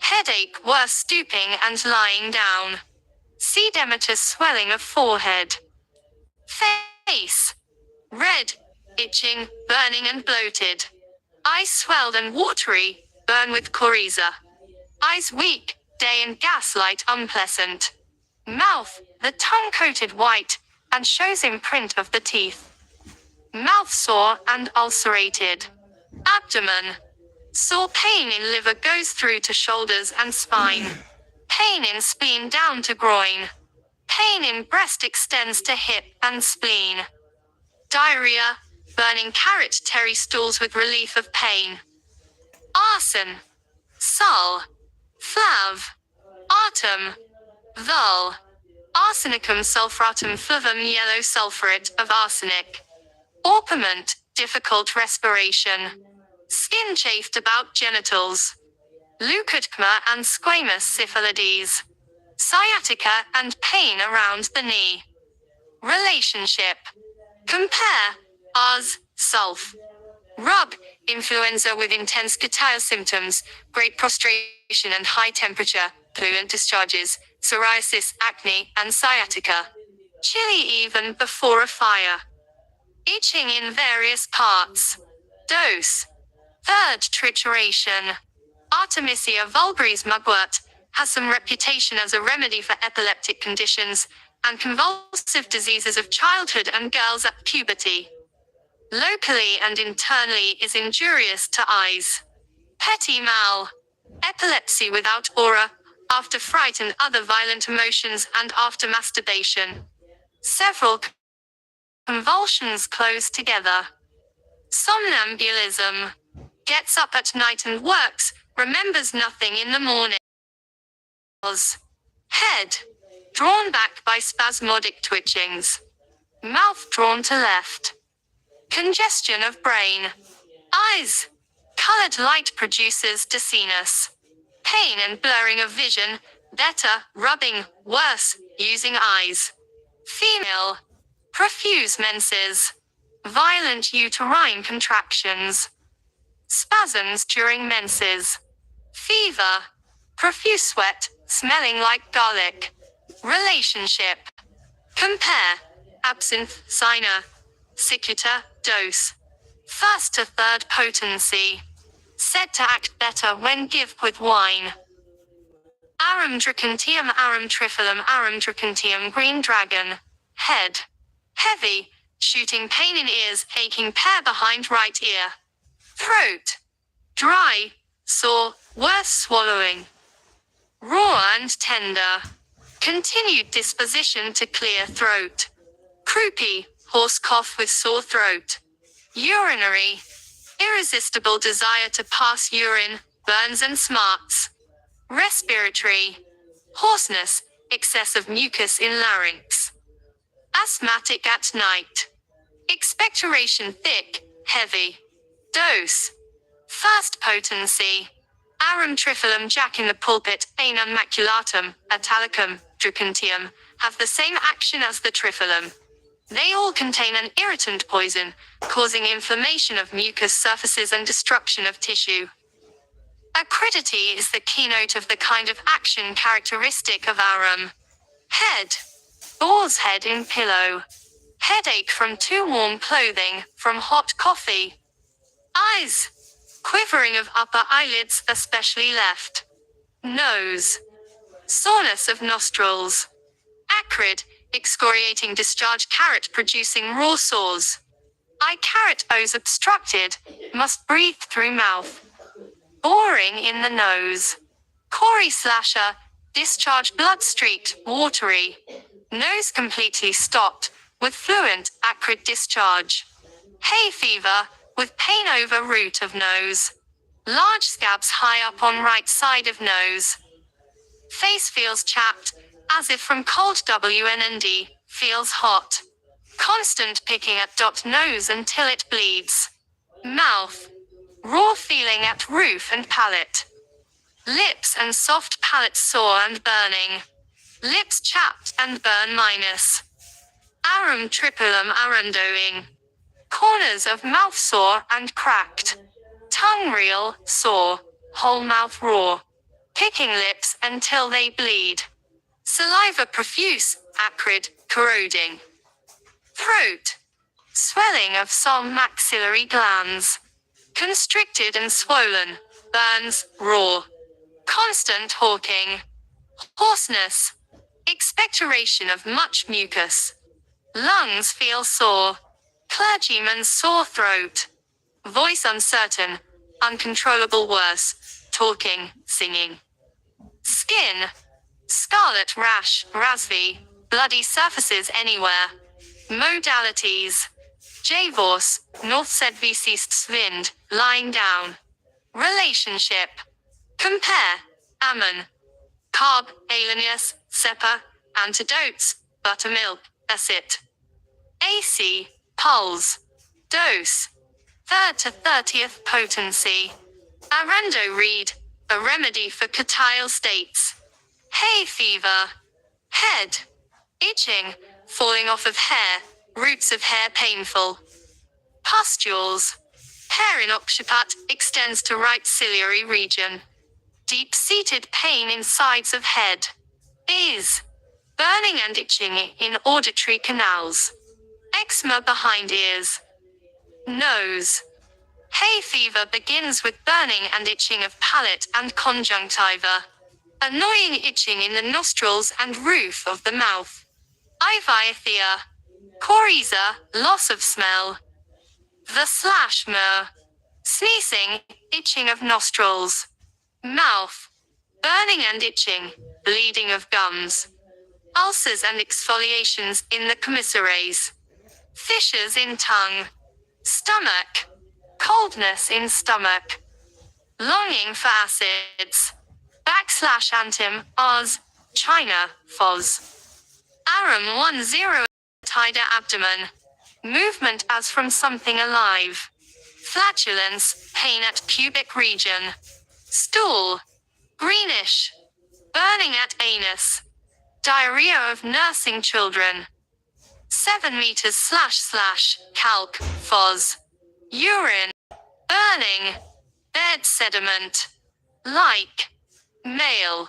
Headache worse stooping and lying down. Sedematous swelling of forehead. Face. Red, itching, burning and bloated. Eyes swelled and watery, burn with coryza. Eyes weak, day and gaslight unpleasant. Mouth, the tongue coated white, and shows imprint of the teeth. Mouth sore and ulcerated. Abdomen. Sore pain in liver goes through to shoulders and spine. Pain in spleen down to groin. Pain in breast extends to hip and spleen. Diarrhea, burning terry stools with relief of pain. Arson. Sul. Flav. Artem. Vul. Arsenicum sulfuratum flavum yellow sulfuret of arsenic. Orpiment, difficult respiration. Skin chafed about genitals. Leukocytoma and squamous syphilides. Sciatica and pain around the knee. Relationship. Compare. Ars, sulf. Rub, influenza with intense catarrh symptoms, great prostration and high temperature, fluent discharges, psoriasis, acne, and sciatica. Chilly even before a fire. Itching in various parts. Dose. Third trituration. Artemisia vulgaris mugwort has some reputation as a remedy for epileptic conditions and convulsive diseases of childhood and girls at puberty. Locally and internally is injurious to eyes. Petit mal. Epilepsy without aura, after fright and other violent emotions and after masturbation. Several convulsions close together. Somnambulism. Gets up at night and works, remembers nothing in the morning. Head. Drawn back by spasmodic twitchings. Mouth drawn to left. Congestion of brain. Eyes. Colored light produces dizziness. Pain and blurring of vision, better, rubbing, worse, using eyes. Female. Profuse menses. Violent uterine contractions. Spasms during menses. Fever. Profuse sweat, smelling like garlic. Relationship. Compare. Absinthe, Sina. Cicuta, dose. First to third potency. Said to act better when given with wine. Arum dracontium, arum trifilum, arum dracontium, green dragon. Head. Heavy, shooting pain in ears, aching pair behind right ear. Throat. Dry, sore, worse swallowing. Raw and tender. Continued disposition to clear throat. Croupy, hoarse cough with sore throat. Urinary. Irresistible desire to pass urine, burns and smarts. Respiratory. Hoarseness, excessive mucus in larynx. Asthmatic at night. Expectoration thick, heavy. Dose. First potency. Arum trifilum, jack in the pulpit, anum maculatum, italicum, dracontium, have the same action as the trifilum. They all contain an irritant poison, causing inflammation of mucous surfaces and destruction of tissue. Acridity is the keynote of the kind of action characteristic of arum. Head. Boar's head in pillow. Headache from too warm clothing, from hot coffee. Eyes. Quivering of upper eyelids, especially left. Nose. Soreness of nostrils. Acrid, excoriating discharge, carrot producing raw sores. Eye, carrot O's obstructed, must breathe through mouth. Boring in the nose. Cory slasher, discharge blood streaked, watery. Nose completely stopped, with fluent, acrid discharge. Hay fever, with pain over root of nose. Large scabs high up on right side of nose. Face feels chapped, as if from cold WND, feels hot. Constant picking at dot nose until it bleeds. Mouth. Raw feeling at roof and palate. Lips and soft palate sore and burning. Lips chapped and burn minus. Arum tripilum arundoing. Corners of mouth sore and cracked. Tongue real, sore, whole mouth raw. Picking lips until they bleed. Saliva profuse, acrid, corroding. Throat. Swelling of some maxillary glands. Constricted and swollen, burns, raw. Constant hawking. Hoarseness. Expectoration of much mucus. Lungs feel sore. Clergyman's sore throat. Voice uncertain, uncontrollable worse, talking, singing. Skin. Scarlet rash, rasvi, bloody surfaces anywhere. Modalities. Javors, north said Vind, lying down. Relationship. Compare. Ammon. carb, alienus, sepa, antidotes, buttermilk, acid. AC, pulse. Dose, 3rd to 30th potency. Arando reed, a remedy for catarrhal states. Hay fever. Head. Itching, falling off of hair, roots of hair painful. Pustules. Hair in occipital extends to right ciliary region. Deep-seated pain in sides of head. Ears. Burning and itching in auditory canals. Eczema behind ears. Nose. Hay fever begins with burning and itching of palate and conjunctiva. Annoying itching in the nostrils and roof of the mouth. Iviathea. Coryza, loss of smell. The slash mer. Sneezing, itching of nostrils. Mouth. Burning and itching, bleeding of gums. Ulcers and exfoliations in the commissaries. Fissures in tongue. Stomach. Coldness in stomach. Longing for acids. /antim, Oz, China, Foz. Aram 10. Tida abdomen. Movement as from something alive. Flatulence, pain at pubic region. Stool. Greenish. Burning at anus. Diarrhea of nursing children. 7 meters / calc, Foz. Urine. Burning. Bed sediment. Like. Male.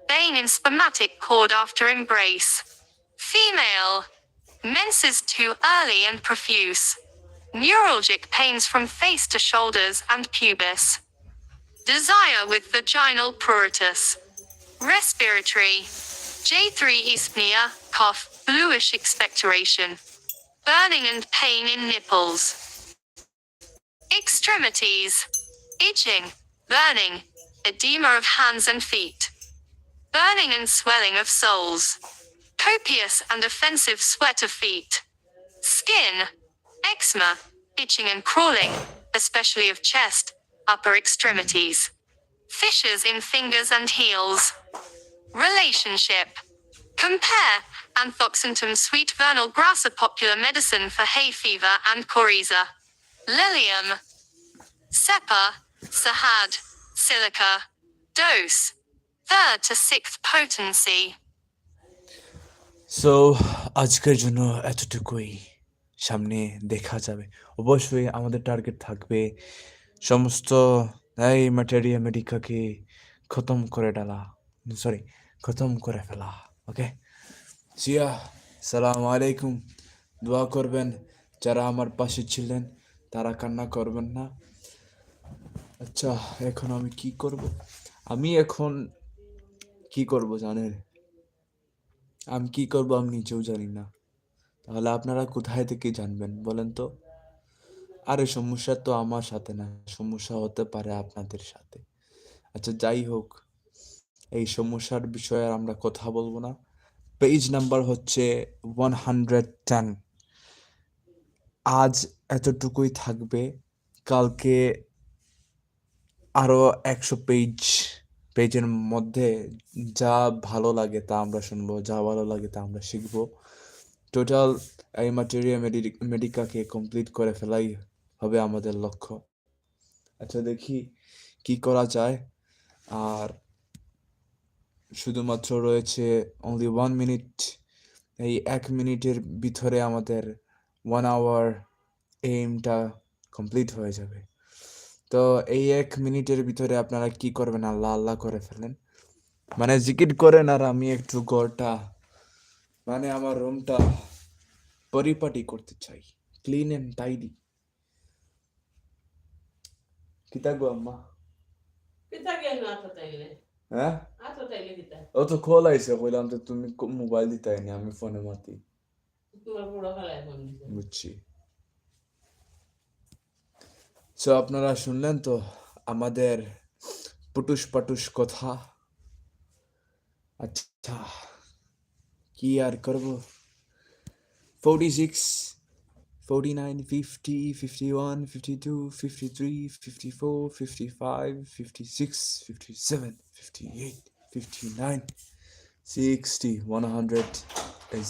Pain in spermatic cord after embrace. Female. Menses too early and profuse. Neuralgic pains from face to shoulders and pubis. Desire with vaginal pruritus. Respiratory. J3 dyspnea, cough, bluish expectoration. Burning and pain in nipples. Extremities. Itching, burning, edema of hands and feet. Burning and swelling of soles. Copious and offensive sweat of feet. Skin. Eczema, itching and crawling, especially of chest, upper extremities. Fissures in fingers and heels. Relationship. Compare Anthoxantum sweet vernal grass, a popular medicine for hay fever and coryza. Lilium. Sepa, Sahad, Silica. Dose, 3rd to 6th potency. So আজকের জন্য এতটুকুই। সামনে দেখা যাবে। অবশ্যই আমাদের target থাকবে সমস্ত এই ম্যাটেরিয়া মেডিকাকে খতম করে ফেলা। ওকে, জিয়া, সালাম আলাইকুম। দোয়া করবেন, যারা আমার পাশে ছিলেন তারা কান্না করবেন না। আচ্ছা, এখন আমি কি করব? আমি কি করব জানেন? আমি কি করব আমি নিজেও জানি না। তাহলে আপনারা কোথায় থেকে জানবেন বলেন তো? আরে সমস্যা তো আমার সাথে না, সমস্যা হতে পারে আপনাদের সাথে। আচ্ছা, যাই হোক, এই সমস্যার বিষয়ে আর আমরা কথা বলবো না। পেজ নাম্বার হচ্ছে 110। আজ এতটুকুই থাকবে। কালকে আরো 100 পেজের মধ্যে যা ভালো লাগে তা আমরা শুনবো, যা ভালো লাগে তা আমরা শিখবো। টোটাল এই ম্যাটেরিয়া মেডিকাকে কমপ্লিট করে ফেলাই হবে আমাদের লক্ষ্য। আচ্ছা, দেখি কি করা যায়। আর শুধুমাত্র রয়েছে অনলি 1 মিনিট। এই 1 মিনিটের ভিতরে আমাদের 1 আওয়ার এইমটা কমপ্লিট হয়ে যাবে। তো এই 1 মিনিটের ভিতরে আপনারা কি করবেন? আল্লাহ আল্লাহ করে ফেলেন, মানে জিকির করেন। আর আমি একটু ঘরটা, মানে আমার রুমটা পরিপাটি করতে চাই, ক্লিন এন্ড টাইডি। কিতা গো আম্মা? হ্যাঁ, ও তো খোলাইছে, বললাম তো তুমি মোবাইল দিতাই না, আমি ফোনে মাতি। বুঝছি। সো আপনারা শুনলেন তো আমাদের পটুস পাটুস কথা। আচ্ছা, কি আর করব? 46, 49, 50, 51, 52, 53, 54, 55, 56, 57, 58, 59, 60, 100 is